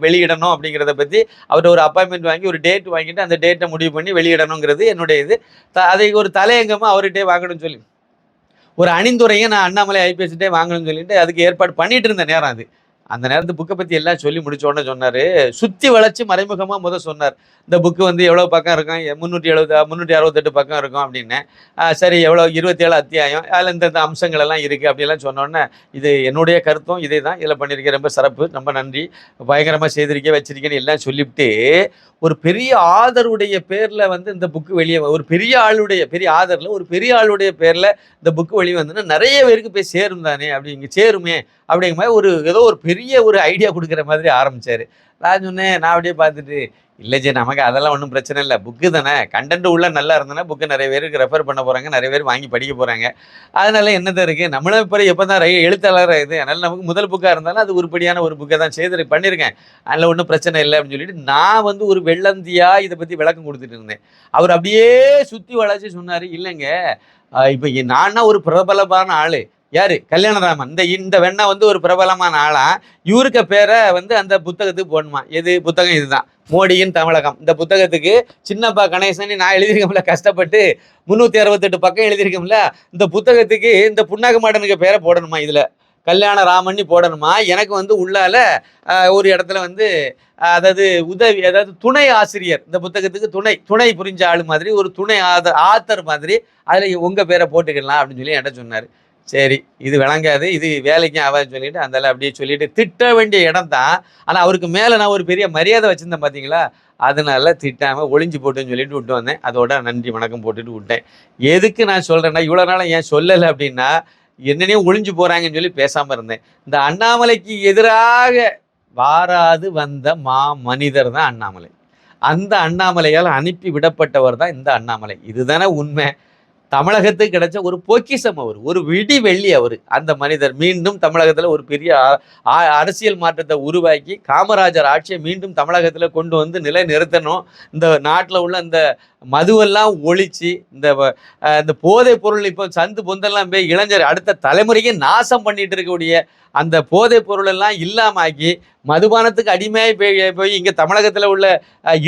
வெளியிடணும் அப்படிங்கிறத பற்றி அவர்கிட்ட ஒரு அப்பாயின்மெண்ட் வாங்கி ஒரு டேட் வாங்கிட்டு அந்த டேட்டை முடிவு பண்ணி வெளியிடணுங்கிறது என்னுடைய இது. அதை ஒரு தலையங்கமாக அவர்கிட்டே வாங்கணும்னு சொல்லி ஒரு அணிந்துரையை நான் அண்ணாமலை IPSட்டே வாங்கணும்னு சொல்லிட்டு அதுக்கு ஏற்பாடு பண்ணிட்டு இருந்த நேரம் அது. அந்த நேரத்து புக்கை பற்றி எல்லாம் சொல்லி முடிச்சோடனே சொன்னார், சுற்றி வளைச்சி மறைமுகமாக சொன்னார். இந்த புக்கு வந்து எவ்வளோ பக்கம் இருக்கும், 368 பக்கம் இருக்கும் அப்படின்னு. சரி எவ்வளோ 27 அத்தியாயம், அதில் இந்த அம்சங்கள் எல்லாம் இருக்குது அப்படிலாம் சொன்னோன்னே, இது என்னுடைய கருத்தும் இதே தான், இதில் பண்ணியிருக்கேன், ரொம்ப சிறப்பு, ரொம்ப நன்றி, பயங்கரமாக செய்திருக்கேன் வச்சிருக்கேன்னு எல்லாம் சொல்லிவிட்டு, ஒரு பெரிய ஆதருடைய பேரில் வந்து இந்த புக்கு வெளியே, ஒரு பெரிய ஆளுடைய பெரிய ஆதரில் ஒரு பெரிய ஆளுடைய பேரில் இந்த புக்கு வெளியே வந்துன்னா நிறைய பேருக்கு போய் சேரும் தானே, அப்படி இங்கே சேருமே அப்படிங்கிற மாதிரி ஏதோ ஒரு பெரிய ஒரு ஐடியா கொடுக்குற மாதிரி ஆரம்பித்தார். நான் சொன்னேன், நான் அப்படியே பார்த்துட்டு, இல்லை ஜி நமக்கு அதெல்லாம் ஒன்றும் பிரச்சனை இல்லை, புக்கு தானே, கண்டென்ட் உள்ள நல்லா இருந்ததுன்னா புக்கு நிறைய பேருக்கு ரெஃபர் பண்ண போகிறாங்க, நிறைய பேர் வாங்கி படிக்க போகிறாங்க, அதனால என்னதான் இருக்குது, நம்மளும் இப்போ எப்போ தான் எழுத்தாளர் இது, அதனால் நமக்கு முதல் புக்காக இருந்தாலும் அது உருப்படியான ஒரு புக்கை தான் பண்ணியிருக்கேன், அதில் ஒன்றும் பிரச்சனை இல்லை அப்படின்னு சொல்லிட்டு நான் வந்து ஒரு வெள்ளந்தியாக இதை பற்றி விளக்கம் கொடுத்துட்டு இருந்தேன். அவர் அப்படியே சுற்றி வளைச்சி சொன்னார், இல்லைங்க இப்போ நான்னா ஒரு பிரபலமான ஆள், யாரு கல்யாணராமன், இந்த வெண்ணா வந்து ஒரு பிரபலமான ஆளா, இவருக்கு பேரை வந்து அந்த புத்தகத்துக்கு போடணுமா, எது புத்தகம் இதுதான், மோடியின் தமிழகம், இந்த புத்தகத்துக்கு சின்னப்பா கணேசன் நான் எழுதியிருக்கோம்ல, கஷ்டப்பட்டு 368 பக்கம் எழுதியிருக்கோம்ல, இந்த புத்தகத்துக்கு இந்த புண்ணாக்கு மாடனுக்கு பேரை போடணுமா, இதில் கல்யாணராமன் போடணுமா, எனக்கு வந்து உள்ளால ஒரு இடத்துல வந்து அதாவது உதவி, அதாவது துணை ஆசிரியர், இந்த புத்தகத்துக்கு துணை புரிஞ்ச ஆள் மாதிரி ஒரு துணை ஆத்தர் மாதிரி அதில் உங்கள் பேரை போட்டுக்கலாம் அப்படின்னு சொல்லி என்கிட்ட சொன்னார். சரி இது விளங்காது, இது வேலைக்கும் ஆகாதுன்னு சொல்லிட்டு அந்த அப்படியே சொல்லிட்டு திட்ட வேண்டிய இடம் தான், ஆனால் அவருக்கு மேலே நான் ஒரு பெரிய மரியாதை வச்சுருந்தேன் பார்த்தீங்களா, அதனால திட்டாமல் ஒளிஞ்சு போட்டுன்னு சொல்லிட்டு விட்டு வந்தேன். அதோட நன்றி வணக்கம் போட்டுட்டு விட்டேன். எதுக்கு நான் சொல்கிறேன்னா, இவ்வளோ நாளும் ஏன் சொல்லலை அப்படின்னா, என்னென்னையும் ஒளிஞ்சு போகிறாங்கன்னு சொல்லி பேசாமல் இருந்தேன். இந்த அண்ணாமலைக்கு எதிராக வாராது வந்த மனிதர் தான் அண்ணாமலை. அந்த அண்ணாமலையால் அனுப்பி விடப்பட்டவர் தான் இந்த அண்ணாமலை. இதுதானே உண்மை. தமிழகத்துக்கு கிடைச்ச ஒரு பொக்கிஷம் அவர், ஒரு விடி வெள்ளி அவர். அந்த மனிதர் மீண்டும் தமிழகத்தில் ஒரு பெரிய அரசியல் மாற்றத்தை உருவாக்கி காமராஜர் ஆட்சியை மீண்டும் தமிழகத்தில் கொண்டு வந்து நிலை நிறுத்தணும். இந்த நாட்டில் உள்ள இந்த மதுவெல்லாம் ஒழிச்சு, இந்த போதைப் பொருள் இப்போ சந்து பொந்தெல்லாம் போய் இளைஞர் அடுத்த தலைமுறைக்கு நாசம் பண்ணிட்டு இருக்கக்கூடிய அந்த போதைப் பொருளெல்லாம் இல்லாமாக்கி மதுபானத்துக்கு அடிமையாக போய் இங்கே தமிழகத்தில் உள்ள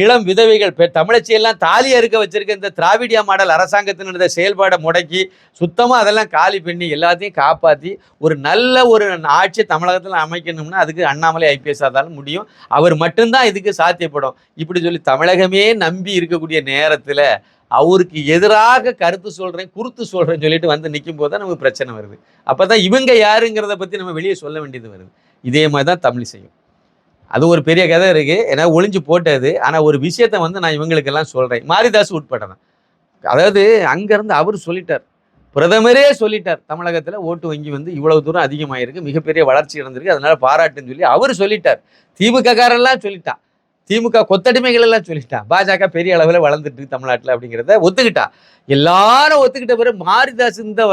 இளம் விதவைகள் தமிழச்சியெல்லாம் தாலியாக இருக்க வச்சிருக்க இந்த திராவிடியா மாடல் அரசாங்கத்தினுடைய செயல்பாடை முடக்கி சுத்தமாக அதெல்லாம் காலி பண்ணி எல்லாத்தையும் காப்பாற்றி ஒரு நல்ல ஒரு ஆட்சி தமிழகத்தில் அமைக்கணும்னா அதுக்கு அண்ணாமலை ஐபிஎஸ் ஆதாலும் முடியும். அவர் மட்டும்தான் இதுக்கு சாத்தியப்படும். இப்படி சொல்லி தமிழகமே நம்பி இருக்கக்கூடிய நேரத்தில் அவருக்கு எதிராக கருத்து சொல்கிறேன், குறுத்து சொல்கிறேன்னு சொல்லிட்டு வந்து நிற்கும் போது தான் நமக்கு பிரச்சனை வருது. அப்போ தான் இவங்க யாருங்கிறத பற்றி நம்ம வெளியே சொல்ல வேண்டியது வருது. இதே மாதிரி தான் தமிழ் செய்யும். அது ஒரு பெரிய கதை இருக்குது, ஏன்னா ஒளிஞ்சு போட்டது. ஆனால் ஒரு விஷயத்தை வந்து நான் இவங்களுக்கெல்லாம் சொல்கிறேன், மாரிதாஸ் உட்பட தான். அதாவது அங்கேருந்து அவர் சொல்லிட்டார், பிரதமரே சொல்லிட்டார், தமிழகத்தில் ஓட்டு வங்கி வந்து இவ்வளவு தூரம் அதிகமாகிருக்கு, மிகப்பெரிய வளர்ச்சி இழந்திருக்கு, அதனால் பாராட்டுன்னு சொல்லி அவர் சொல்லிட்டார். திமுக காரெல்லாம் சொல்லிட்டான், திமுக கொத்தடிமைகள் எல்லாம் சொல்லிட்டான், பாஜக பெரிய அளவில் வளர்ந்துட்டு தமிழ்நாட்டில் அப்படிங்கிறத ஒத்துக்கிட்டா. எல்லாரும் ஒத்துக்கிட்ட பிறகு மாரிதாஸ் இந்த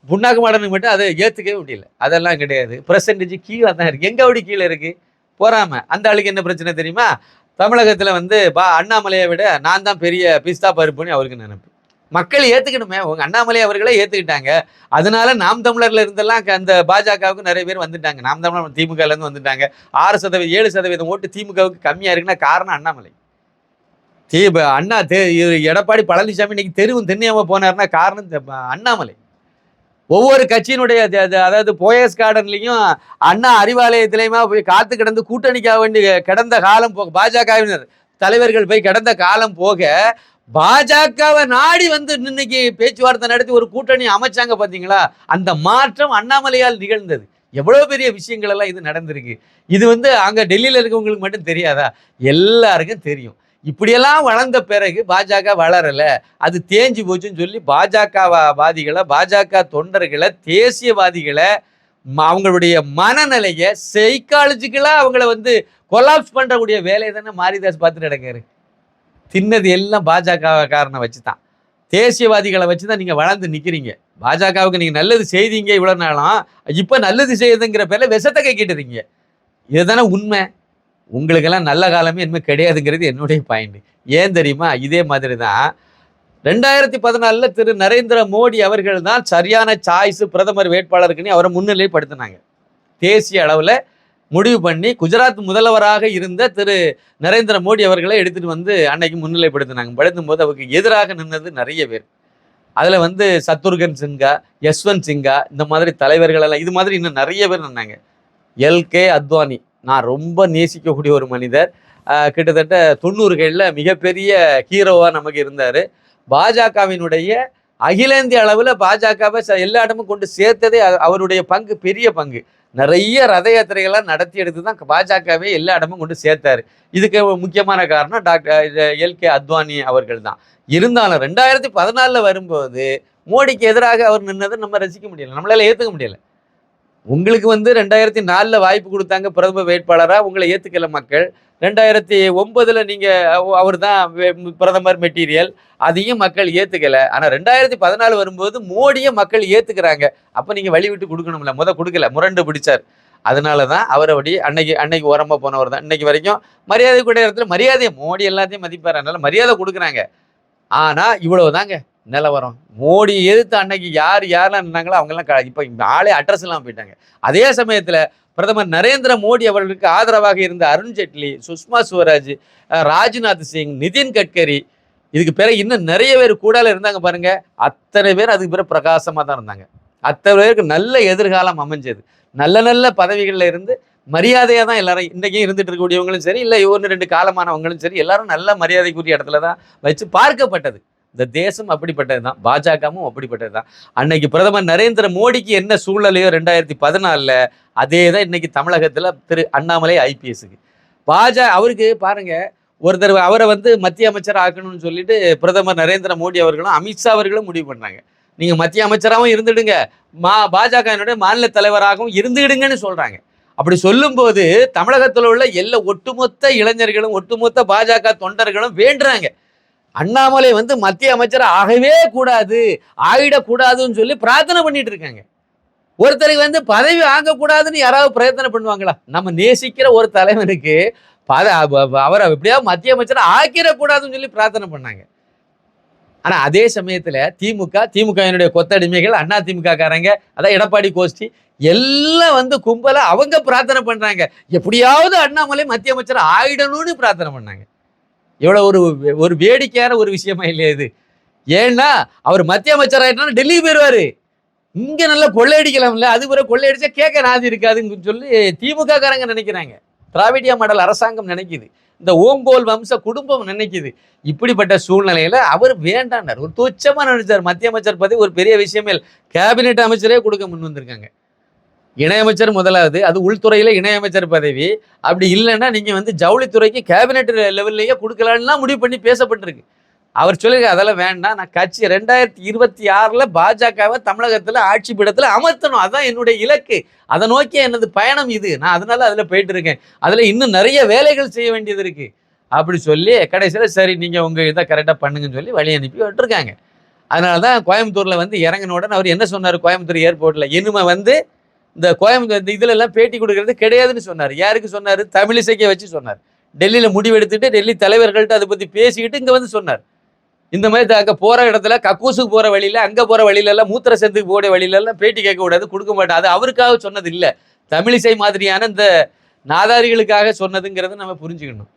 புண்ணாக்கு மாடனுக்கு மட்டும் அதை ஏற்றுக்கவே முடியல. அதெல்லாம் கிடையாது, பெர்சன்டேஜ் கீழே தான் இருக்குது. எங்கே அப்படி கீழே இருக்குது போறாமல்? அந்த ஆளுக்கு என்ன பிரச்சனை தெரியுமா, தமிழகத்தில் வந்து அண்ணாமலையை விட நான் தான் பெரிய பிஸ்தா பருப்புன்னு அவருக்கு நினைப்பு. மக்கள் ஏற்றுக்கணுமே, உங்கள் அண்ணாமலை அவர்களே ஏற்றுக்கிட்டாங்க. அதனால நாம் தமிழர்ல இருந்தெல்லாம் அந்த பாஜகவுக்கு நிறைய பேர் வந்துட்டாங்க. நாம் தமிழர் திமுகலேருந்து வந்துட்டாங்க. 7% ஓட்டு திமுகவுக்கு கம்மியாக இருக்குன்னா காரணம் அண்ணாமலை. எடப்பாடி பழனிசாமி இன்னைக்கு தெருவும் தென்னியாம போனார்னா காரணம் அண்ணாமலை. ஒவ்வொரு கட்சியினுடைய அதாவது போயஸ் கார்டன்லையும் அண்ணா அறிவாலயத்திலையுமா போய் காத்து கிடந்து கூட்டணிக்காக வேண்டி கிடந்த காலம் போக, பாஜகவினர் தலைவர்கள் போய் கிடந்த காலம் போக, பாஜகவை நாடி வந்து இன்னைக்கு பேச்சுவார்த்தை நடத்தி ஒரு கூட்டணி அமைச்சாங்க பார்த்தீங்களா? அந்த மாற்றம் அண்ணாமலையால் நிகழ்ந்தது. எவ்வளோ பெரிய விஷயங்கள் எல்லாம் இது நடந்திருக்கு. இது வந்து அங்கே டெல்லியில் இருக்கவங்களுக்கு மட்டும் தெரியாதா? எல்லாருக்கும் தெரியும். இப்படியெல்லாம் வளர்ந்த பிறகு பாஜக வளரலை, அது தேஞ்சு போச்சுன்னு சொல்லி பாஜகவாதிகளை, பாஜக தொண்டர்களை, தேசியவாதிகளை, அவங்களுடைய மனநிலையை சைக்காலஜிக்கலாக அவங்கள வந்து கொலாப்ஸ் பண்ணுறக்கூடிய வேலையை தானே மாரிதாஸ் பார்த்துட்டு நடக்காரு. தின்னது எல்லாம் பாஜக காரனை வச்சு தான், தேசியவாதிகளை வச்சு தான் நீங்கள் வளர்ந்து நிற்கிறீங்க. பாஜகவுக்கு நீங்கள் நல்லது செய்தீங்க இவ்வளோ நாளும், இப்போ நல்லது செய்யுதுங்கிற பேரில் விஷத்தை கைக்கிட்டுறீங்க. இதுதானே உண்மை. உங்களுக்கெல்லாம் நல்ல காலமே இனிமேல் கிடையாதுங்கிறது என்னுடைய பாயிண்ட். ஏன் தெரியுமா? இதே மாதிரி தான் 2014 திரு நரேந்திர மோடி அவர்கள் தான் சரியான சாய்ஸ் பிரதமர் வேட்பாளருக்குன்னு அவரை முன்னிலைப்படுத்தினாங்க. தேசிய அளவில் முடிவு பண்ணி குஜராத் முதல்வராக இருந்த திரு நரேந்திர மோடி அவர்களை எடுத்துகிட்டு வந்து அன்னைக்கு முன்னிலைப்படுத்தினாங்க. படுத்தும் போது அவருக்கு எதிராக நின்றது நிறைய பேர். அதில் வந்து சத்ருகன் சின்ஹா, யஸ்வந்த் சின்ஹா, இந்த மாதிரி தலைவர்கள் எல்லாம், இது மாதிரி இன்னும் நிறைய பேர் நின்னாங்க. எல்கே அத்வானி. நான் ரொம்ப நேசிக்கக்கூடிய ஒரு மனிதர். கிட்டத்தட்ட 90களில் மிகப்பெரிய ஹீரோவாக நமக்கு இருந்தார். பாஜகவினுடைய அகில இந்திய அளவில் பாஜகவை எல்லா இடமும் கொண்டு சேர்த்ததே அவருடைய பங்கு, பெரிய பங்கு. நிறைய ரத யாத்திரைகள்லாம் நடத்தி எடுத்து தான் பாஜகவே எல்லா இடமும் கொண்டு சேர்த்தாரு. இதுக்கு முக்கியமான காரணம் டாக்டர் எல்கே அத்வானி அவர்கள் தான். இருந்தாலும் 2014 வரும்போது மோடிக்கு எதிராக அவர் நின்னதை நம்ம ரசிக்க முடியல, நம்மளால ஏற்றுக்க முடியல. உங்களுக்கு 2004 வாய்ப்பு கொடுத்தாங்க பிரதம வேட்பாளராக, உங்களை ஏற்றுக்கல மக்கள். 2009 நீங்கள் அவர் தான் பிரதமர் மெட்டீரியல், அதையும் மக்கள் ஏற்றுக்கலை. ஆனால் 2014 வரும்போது மோடியை மக்கள் ஏற்றுக்கிறாங்க. அப்போ நீங்கள் வழி விட்டு கொடுக்கணும்ல, கொடுக்கல, முரண்டு பிடிச்சார். அதனால தான் அவர் அப்படி அன்னைக்கு ஓரமாக போனவர் தான். இன்னைக்கு வரைக்கும் மரியாதை கூட இடத்துல மரியாதையை மோடி எல்லாத்தையும் மதிப்பார், அதனால மரியாதை கொடுக்குறாங்க. ஆனால் இவ்வளவு தாங்க நிலவரம். மோடி எதிர்த்து அன்னைக்கு யாரெல்லாம் நின்னாங்களோ அவங்கெல்லாம் இப்போ ஆளே அட்ரஸ் எல்லாம் போயிட்டாங்க. அதே சமயத்தில் பிரதமர் நரேந்திர மோடி அவர்களுக்கு ஆதரவாக இருந்த அருண் ஜேட்லி, சுஷ்மா ஸ்வராஜ், ராஜ்நாத் சிங், நிதின் கட்கரி, இதுக்கு பிறகு இன்னும் நிறைய பேர் கூடால இருந்தாங்க பாருங்க. அத்தனை பேர் அதுக்கு பிறகு பிரகாசமாக தான் இருந்தாங்க. அத்தனை பேருக்கு நல்ல எதிர்காலம் அமைஞ்சது. நல்ல பதவிகளில் இருந்து மரியாதையாக தான் எல்லாரும் இன்றைக்கும் இருந்துட்டு இருக்கக்கூடியவங்களும் சரி, இல்லை 1-2 காலமானவங்களும் சரி, எல்லாரும் நல்ல மரியாதைக்குரிய இடத்துல தான் வச்சு பார்க்கப்பட்டது. இந்த தேசம் அப்படிப்பட்டது தான், பாஜகவும் அப்படிப்பட்டது தான். அன்னைக்கு பிரதமர் நரேந்திர மோடிக்கு என்ன சூழ்நிலையோ 2014 அதே தான் இன்னைக்கு தமிழகத்தில் திரு அண்ணாமலை ஐபிஎஸ்க்கு. அவருக்கு பாருங்க, ஒருத்தர் அவரை மத்திய அமைச்சர் ஆக்கணும்னு சொல்லிட்டு பிரதமர் நரேந்திர மோடி அவர்களும் அமித்ஷா அவர்களும் முடிவு பண்ணாங்க. நீங்கள் மத்திய அமைச்சராகவும் இருந்துடுங்க, பாஜகவினுடைய மாநில தலைவராகவும் இருந்துடுங்கன்னு சொல்கிறாங்க. அப்படி சொல்லும்போது தமிழகத்தில் உள்ள எல்லா ஒட்டுமொத்த இளைஞர்களும் ஒட்டுமொத்த பாஜக தொண்டர்களும் வேண்டுறாங்க, அண்ணாமலை மத்திய அமைச்சர் ஆகவே கூடாது, ஆகிடக்கூடாதுன்னு சொல்லி பிரார்த்தனை பண்ணிட்டு இருக்காங்க. ஒருத்தருக்கு பதவி வாங்கக்கூடாதுன்னு யாராவது பிரயத்தனை பண்ணுவாங்களா? நம்ம நேசிக்கிற ஒரு தலைவனுக்கு அவரை எப்படியாவது மத்திய அமைச்சர் ஆக்கிடக்கூடாதுன்னு சொல்லி பிரார்த்தனை பண்ணாங்க. ஆனா அதே சமயத்துல திமுகவினுடைய கொத்தடிமைகள், அண்ணா திமுக காரங்க, அதான் எடப்பாடி கோஷ்டி எல்லாம் கும்பலா அவங்க பிரார்த்தனை பண்றாங்க, எப்படியாவது அண்ணாமலை மத்திய அமைச்சர் ஆயிடணும்னு பிரார்த்தனை பண்ணாங்க. எவ்வளவு ஒரு வேடிக்கையான ஒரு விஷயமா இல்லையா இது? ஏன்னா அவர் மத்திய அமைச்சர் ஆயிட்டா டெல்லி போயிடுவாரு, இங்க நல்லா கொள்ளையடிக்கலாம்ல, அது பிறகு கொள்ளையடிச்சா கேட்க நாதி இருக்காதுன்னு சொல்லி திமுக காரங்க நினைக்கிறாங்க, திராவிடியா மாடல் அரசாங்கம் நினைக்குது, இந்த ஓங்கோல் வம்ச குடும்பம் நினைக்குது. இப்படிப்பட்ட சூழ்நிலையில அவர் வேண்டாண்டார், ஒரு துச்சமா நினைச்சார். மத்திய அமைச்சர் பதவி ஒரு பெரிய விஷயமே இல்லை, கேபினெட் அமைச்சரே கொடுக்க முன் வந்திருக்காங்க. இணையமைச்சர் முதலாவது, அது உள்துறையில இணையமைச்சர் பதவி. அப்படி இல்லைன்னா நீங்க ஜவுளித்துறைக்கு கேபினெட் லெவல்லையே கொடுக்கலான்லாம் முடிவு பண்ணி பேசப்பட்டிருக்கு. அவர் சொல்லிருக்க அதெல்லாம் வேண்டாம், நான் கட்சி 2026 பாஜகவை தமிழகத்தில் ஆட்சி பீடத்தில் அமர்த்தணும், அதுதான் என்னுடைய இலக்கு, அதை நோக்கிய எனது பயணம் இது, நான் அதனால அதில் போயிட்டு இருக்கேன், அதில் இன்னும் நிறைய வேலைகள் செய்ய வேண்டியது இருக்கு அப்படி சொல்லி கடைசியில் சரி நீங்கள் உங்கள் இதை கரெக்டாக பண்ணுங்கன்னு சொல்லி வழி அனுப்பி விட்டுருக்காங்க. அதனால தான் கோயம்புத்தூரில் இறங்கின உடனே அவர் என்ன சொன்னார், கோயம்புத்தூர் ஏர்போர்ட்டில் இனிமே இந்த கோயம்புத்தூர் இதுல எல்லாம் பேட்டி கொடுக்கறது கிடையாதுன்னு சொன்னார். யாருக்கு சொன்னார்? தமிழிசைக்கை வச்சு சொன்னார். டெல்லியில் முடிவெடுத்துட்டு டெல்லி தலைவர்கள்ட்ட அதை பற்றி பேசிக்கிட்டு இங்கே சொன்னார், இந்த மாதிரி அங்கே போகிற இடத்துல கக்கூசுக்கு போகிற வழியில், அங்கே போகிற வழியிலெல்லாம், மூத்திர சத்துக்கு போகிற வழியிலெல்லாம் பேட்டி கேட்கக்கூடாது, கொடுக்க மாட்டேன். அது அவருக்காக சொன்னது இல்லை, தமிழிசை மாதிரியான இந்த நாதாரிகளுக்காக சொன்னதுங்கிறத நம்ம புரிஞ்சுக்கணும்.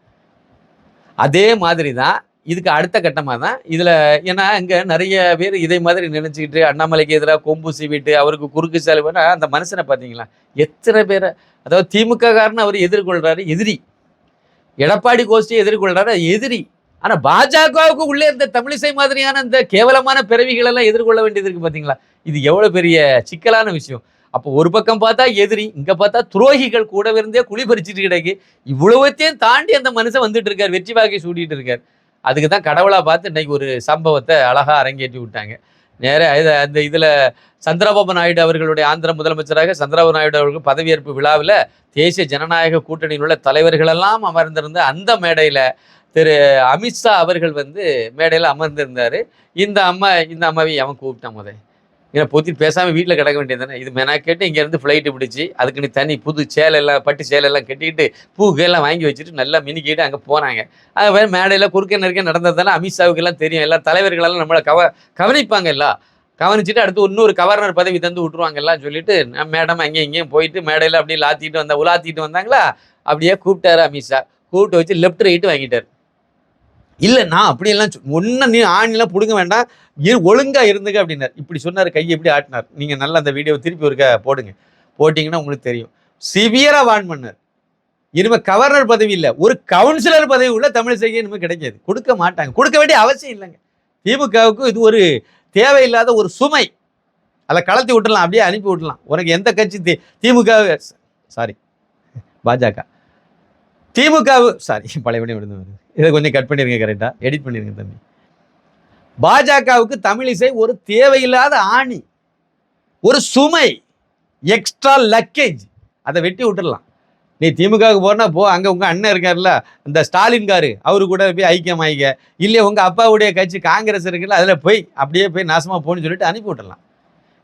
அதே மாதிரி தான் இதுக்கு அடுத்த கட்டமாக தான் இதில், ஏன்னா இங்கே நிறைய பேர் இதே மாதிரி நினச்சிக்கிட்டு அண்ணாமலைக்கு எதிராக கொம்பு சீவிட்டு அவருக்கு குறுக்கு சாலை பண்ண அந்த மனுஷனை பார்த்தீங்களா எத்தனை பேரை, அதாவது திமுக காரன்னு அவர் எதிர்கொள்கிறாரு, எதிரி. எடப்பாடி கோஷ்டியை எதிர்கொள்கிறாரு, எதிரி. ஆனால் பாஜகவுக்கு உள்ளே இந்த தமிழிசை மாதிரியான இந்த கேவலமான பிறவிகள் எல்லாம் எதிர்கொள்ள வேண்டியது இருக்குது பார்த்தீங்களா? இது எவ்வளோ பெரிய சிக்கலான விஷயம். அப்போ ஒரு பக்கம் பார்த்தா எதிரி, இங்கே பார்த்தா துரோகிகள் கூட இருந்தே குழி பறிச்சுட்டு கிடைக்கு. இவ்வளவுத்தையும் தாண்டி அந்த மனுஷன் வந்துட்டு இருக்கார், வெற்றி வாகை சூட்டிட்டு இருக்கார். அதுக்கு தான் கடவுளாக பார்த்து இன்னைக்கு ஒரு சம்பவத்தை அழகாக அரங்கேற்றி விட்டாங்க. நேராக அந்த இதில் சந்திரபாபு நாயுடு அவர்களுடைய ஆந்திர முதலமைச்சராக சந்திரபாபு நாயுடு அவர்கள் பதவியேற்பு விழாவில் தேசிய ஜனநாயக கூட்டணியில் உள்ள தலைவர்களெல்லாம் அமர்ந்திருந்த அந்த மேடையில் திரு அமித்ஷா அவர்கள் மேடையில் அமர்ந்திருந்தார். இந்த அம்மாவை அவன் கூப்பிட்டான் முதல், ஏன்னா பொத்தி பேசாமல் வீட்டில் கிடக்க வேண்டியது தானே, இது மெனா கேட்டு இங்கேருந்து ஃப்ளைட்டு பிடிச்சி அதுக்கு நீ தனி புது சேலெல்லாம் பட்டு சேலெல்லாம் கட்டிக்கிட்டு பூக்கெல்லாம் வாங்கி வச்சுட்டு நல்லா மினிக்கிட்டு அங்கே போனாங்க. அது வேறு மேடையில் குறுக்க நெருக்க நடந்தது தானே அமித்ஷாவுக்கெல்லாம் தெரியும், எல்லா தலைவர்களெல்லாம் நம்மளை கவனிப்பாங்க, எல்லாம் கவனிச்சுட்டு அடுத்து இன்னொரு கவர்னர் பதவி தந்து விட்டுருவாங்க எல்லாம் சொல்லிட்டு மேடம் அங்கேயும் இங்கேயும் போயிட்டு மேடையில் அப்படியே உலாத்திட்டு வந்தாங்களா, அப்படியே கூப்பிட்டாரு அமித்ஷா. கூப்பிட்டு வச்சு லெஃப்ட் ரைட்டு வாங்கிட்டார். இல்லை நான் அப்படியெல்லாம் ஒன்றும் நீ ஆணிலாம் பிடுங்க வேண்டாம், ஒழுங்காக இருந்துங்க அப்படின்னார். இப்படி சொன்னார், கையை எப்படி ஆட்டினார். நீங்கள் நல்லா அந்த வீடியோ திருப்பி ஒருக்க போடுங்க, போட்டிங்கன்னா உங்களுக்கு தெரியும். சிவியரா வார்ன் பண்ணார். இனிமே கவர்னர் பதவி இல்லை, ஒரு கவுன்சிலர் பதவி உள்ள தமிழிசைக்கு இனிமே கிடைக்காது, கொடுக்க மாட்டாங்க, கொடுக்க வேண்டிய அவசியம் இல்லைங்க. திமுகவுக்கு இது ஒரு தேவையில்லாத ஒரு சுமை. அதை கலத்தி விட்டுலாம், அப்படியே அனுப்பி விட்டுலாம். உனக்கு எந்த கட்சி திமுக சாரி பாஜக திமுக சாரி பழையபடி விடுந்து வருது, இதை கொஞ்சம் கட் பண்ணிருங்க, கரெக்டா எடிட் பண்ணிருங்க தம்பி. பாஜகவுக்கு தமிழிசை ஒரு தேவையில்லாத ஆணி, ஒரு சுமை, எக்ஸ்ட்ரா லக்கேஜ். அதை வெட்டி விட்டுடலாம். நீ திமுகவுக்கு போனா போ, அங்கே உங்கள் அண்ணன் இருக்காருல்ல இந்த ஸ்டாலின் காரு, அவரு கூட போய் ஐக்கியமாயிக்க, இல்லையா உங்கள் அப்பாவுடைய கட்சி காங்கிரஸ் இருக்குல்ல அதில் போய் அப்படியே போய் நாசமாக போன்னு சொல்லிட்டு அனுப்பி விட்டுடலாம்.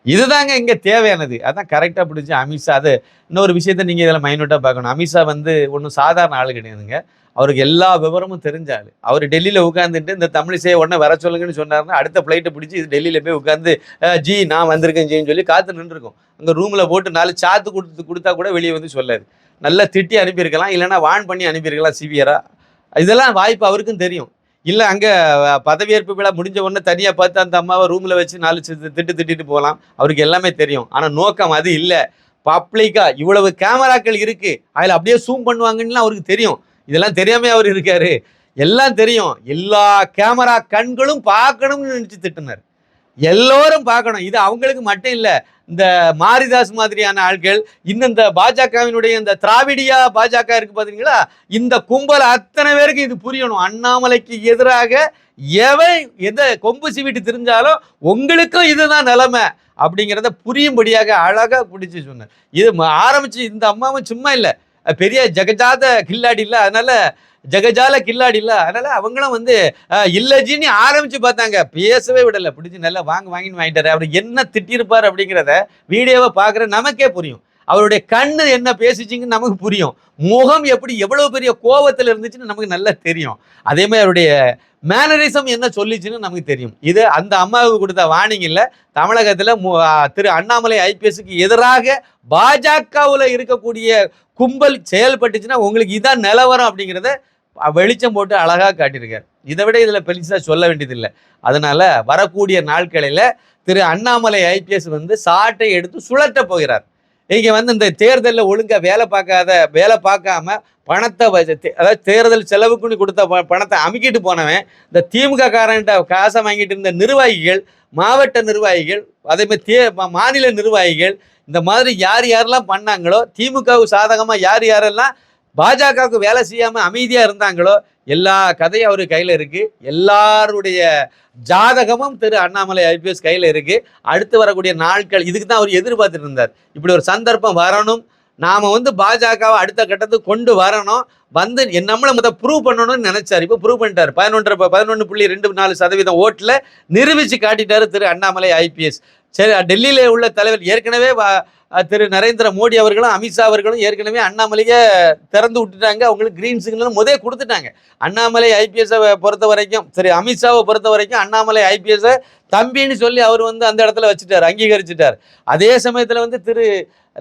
இதுதாங்க இங்கே தேவையானது. அதான் கரெக்டாக பிடிச்சி அமித்ஷா. அது இன்னொரு விஷயத்த நீங்கள் இதில் மைனூட்டாக பார்க்கணும். அமித்ஷா வந்து ஒன்றும் சாதாரண ஆள் கிடையாதுங்க. அவருக்கு எல்லா விவரமும் தெரிஞ்சாள். அவர் டெல்லியில் உட்காந்துட்டு இந்த தமிழிசையை உடனே வர சொல்லுங்கன்னு சொன்னார்னா அடுத்த ஃப்ளைட்டை பிடிச்சி இது டெல்லியில் போய் உட்காந்து ஜி நான் வந்திருக்கேன் ஜின்னு சொல்லி காத்து நின்றுருக்கோம். அங்கே ரூமில் போட்டு 4 சாத்து கொடுத்தா கூட வெளியே வந்து சொல்லாது. நல்லா திட்டி அனுப்பியிருக்கலாம், இல்லைன்னா வான் பண்ணி அனுப்பியிருக்கலாம் சிவியரா. இதெல்லாம் வாய்ப்பு அவருக்கும் தெரியும். இல்லை அங்கே பதவியேற்பு விழா முடிஞ்ச உடனே தனியாக பார்த்து அந்த அம்மாவை ரூமில் வச்சு 4 திட்டிட்டு போகலாம், அவருக்கு எல்லாமே தெரியும். ஆனால் நோக்கம் அது இல்லை. பப்ளிக்காக இவ்வளவு கேமராக்கள் இருக்குது, அதில் அப்படியே சூம் பண்ணுவாங்கன்னு அவருக்கு தெரியும். இதெல்லாம் தெரியாமல் அவர் இருக்காரு, எல்லாம் தெரியும். எல்லா கேமரா கண்களும் பார்க்கணும்னு நினச்சி திட்டினார். எல்லோரும் பார்க்கணும். இது அவங்களுக்கு மட்டும் இல்லை, இந்த மாரிதாஸ் மாதிரியான ஆட்கள், இன்னும் இந்த பாஜகவினுடைய இந்த திராவிடியா பாஜக இருக்கு பார்த்தீங்களா, இந்த கும்பல் அத்தனை பேருக்கு இது புரியணும். அண்ணாமலைக்கு எதிராக எவன் எதை கொம்பு சீவிட்டு தெரிஞ்சாலும் உங்களுக்கும் இதுதான் நிலைமை அப்படிங்கிறத புரியும்படியாக அழகாக பிடிச்சி சொன்னார். இது ஆரம்பிச்சு இந்த அம்மாவும் சும்மா இல்லை, பெரிய ஜெகஜாத கில்லாடி இல்லை, அதனால ஜெகஜால கில்லாடி இல்லை, அதனால அவங்களும் வந்து இல்லஜின்னு ஆரம்பிச்சு பார்த்தாங்க, பேசவே விடலை. பிடிச்சி நல்லா வாங்கின்னு வாங்கிட்டாரு. அவர் என்ன திட்டிருப்பார் அப்படிங்கிறத வீடியோவை பார்க்குற நமக்கே புரியும். அவருடைய கண்ணு என்ன பேசிச்சிங்கன்னு நமக்கு புரியும். முகம் எப்படி எவ்வளவு பெரிய கோபத்தில் இருந்துச்சுன்னு நமக்கு நல்லா தெரியும். அதே மாதிரி அவருடைய மேனரிசம் என்ன சொல்லிச்சுன்னு நமக்கு தெரியும். இது அந்த அம்மாவுக்கு கொடுத்த வார்னிங் இல்லை. தமிழகத்தில் திரு அண்ணாமலை ஐபிஎஸ்க்கு எதிராக பாஜகவில் இருக்கக்கூடிய கும்பல் செயல்பட்டுச்சுன்னா உங்களுக்கு இதான் நிலவரம் அப்படிங்கிறத வெளிச்சம் போட்டு அழகாக காட்டியிருக்கார். இதை விட இதில் பெருசாக சொல்ல வேண்டியதில்லை. அதனால வரக்கூடிய நாட்களில் திரு அண்ணாமலை ஐபிஎஸ் வந்து சாட்டை எடுத்து சுழட்ட போகிறார். இங்கே வந்து இந்த தேர்தலில் ஒழுங்காக வேலை பார்க்காம பணத்தை அதாவது தேர்தல் செலவுக்குன்னு கொடுத்த பணத்தை அமுக்கிட்டு போனவன், இந்த திமுக காரன்ட்ட காசை வாங்கிட்டு இருந்த நிர்வாகிகள், மாவட்ட நிர்வாகிகள், அதேமாதிரி மாநில நிர்வாகிகள், இந்த மாதிரி யார் யாரெல்லாம் பண்ணாங்களோ, திமுகவுக்கு சாதகமாக யார் யாரெல்லாம் பாஜகவுக்கு வேலை செய்யாமல் அமைதியாக இருந்தாங்களோ, எல்லா கதையும் அவர் கையில் இருக்குது. எல்லாருடைய ஜாதகமும் திரு அண்ணாமலை ஐபிஎஸ் கையில் இருக்குது. அடுத்து வரக்கூடிய நாட்கள் இதுக்கு தான் அவர் எதிர்பார்த்துட்டு இருந்தார். இப்படி ஒரு சந்தர்ப்பம் வரணும், நாம் வந்து பாஜகவை அடுத்த கட்டத்துக்கு கொண்டு வரணும், வந்து நம்மளை முதல் ப்ரூவ் பண்ணணும்னு நினைச்சார். இப்போ ப்ரூவ் பண்ணிட்டார். 11.24% ஓட்டில் நிரூபித்து காட்டிட்டார் திரு அண்ணாமலை ஐபிஎஸ். சரி, டெல்லியில் உள்ள தலைவர் ஏற்கனவே திரு நரேந்திர மோடி அவர்களும் அமித்ஷா அவர்களும் ஏற்கனவே அண்ணாமலையை திறந்து விட்டுட்டாங்க. அவங்களுக்கு கிரீன் சிக்னல் முதல் கொடுத்துட்டாங்க. அண்ணாமலை ஐபிஎஸை பொறுத்த வரைக்கும், சரி அமித்ஷாவை பொறுத்த வரைக்கும் அண்ணாமலை ஐபிஎஸை தம்பின்னு சொல்லி அவர் வந்து அந்த இடத்துல வச்சுட்டார், அங்கீகரிச்சுட்டார். அதே சமயத்தில் வந்து திரு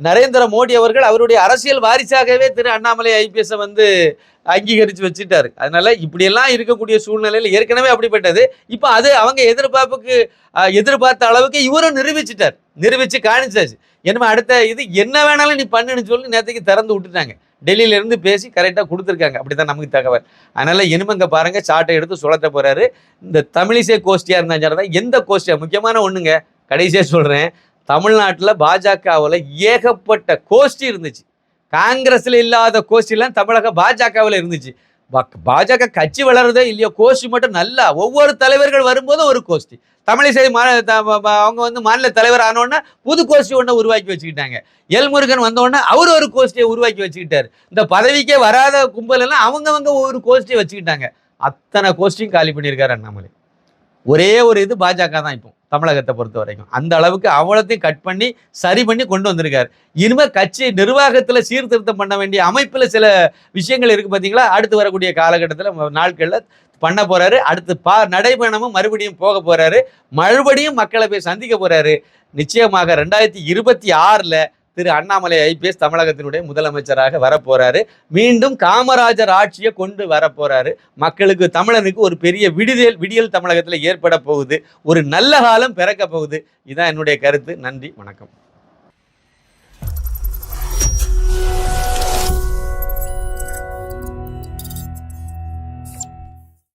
நரேந்திர மோடி அவர்கள் அவருடைய அரசியல் வாரிசாகவே திரு அண்ணாமலை ஐபிஎஸை வந்து அங்கீகரித்து வச்சுட்டார். அதனால இப்படியெல்லாம் இருக்கக்கூடிய சூழ்நிலையில் ஏற்கனவே அப்படிப்பட்டது. இப்போ அது அவங்க எதிர்பார்த்த அளவுக்கு இவரும் நிரூபிச்சு காணிச்சாச்சு. என்னமே அடுத்த இது என்ன வேணாலும் நீ பண்ணுன்னு சொல்லி நேற்றுக்கு திறந்து விட்டுட்டாங்க. டெல்லியிலேருந்து பேசி கரெக்டாக கொடுத்துருக்காங்க. அப்படி தான் நமக்கு தகவல். அதனால் இனிமேங்க பாருங்கள், சாட்டை எடுத்து சுழற்ற போகிறாரு. இந்த தமிழிசை கோஷ்டியாக இருந்தால் எந்த கோஷ்டியாக முக்கியமான ஒன்றுங்க, கடைசியாக சொல்கிறேன், தமிழ்நாட்டில் பாஜகவில் ஏகப்பட்ட கோஷ்டி இருந்துச்சு. காங்கிரஸில் இல்லாத கோஷ்டிலாம் தமிழக பாஜகவில் இருந்துச்சு. பாஜக கட்சி வளருதோ இல்லையோ, கோஷ்டி மட்டும் நல்லா ஒவ்வொரு தலைவர்கள் வரும்போதும் ஒரு கோஷ்டி. தமிழிசை அவங்க வந்து மாநில தலைவர் ஆனோடனே புது கோஷ்டி ஒன்றை உருவாக்கி வச்சுக்கிட்டாங்க. எல்முருகன் வந்தோடனே அவர் ஒரு கோஷ்டியை உருவாக்கி வச்சுக்கிட்டார். இந்த பதவிக்கே வராத கும்பல் எல்லாம் அவங்கவங்க ஒரு கோஷ்டியை வச்சுக்கிட்டாங்க. அத்தனை கோஷ்டியும் காலி பண்ணியிருக்காரு அண்ணாமலை. ஒரே ஒரு இது பாஜக தான் இப்போ தமிழகத்தை பொறுத்த வரைக்கும். அந்த அளவுக்கு அவ்வளோத்தையும் கட் பண்ணி சரி பண்ணி கொண்டு வந்திருக்காரு. இனிமேல் கட்சி நிர்வாகத்தில் சீர்திருத்தம் பண்ண வேண்டிய அமைப்பில் சில விஷயங்கள் இருக்குது பார்த்தீங்களா, அடுத்து வரக்கூடிய காலகட்டத்தில் நாட்களில் பண்ண போகிறாரு. அடுத்து நடைபயணமும் மறுபடியும் போக போகிறாரு. மறுபடியும் மக்களை போய் சந்திக்க போகிறாரு. நிச்சயமாக 2026 திரு அண்ணாமலை ஐபிஎஸ் தமிழகத்தினுடைய முதலமைச்சராக வரப்போறாரு. மீண்டும் காமராஜர் ஆட்சியை கொண்டு வரப்போறாரு. மக்களுக்கு, தமிழனுக்கு ஒரு பெரிய விடியல் தமிழகத்தில் ஏற்பட போகுது. ஒரு நல்ல காலம் பிறக்க போகுது. இதுதான் என்னுடைய கருத்து. நன்றி, வணக்கம்.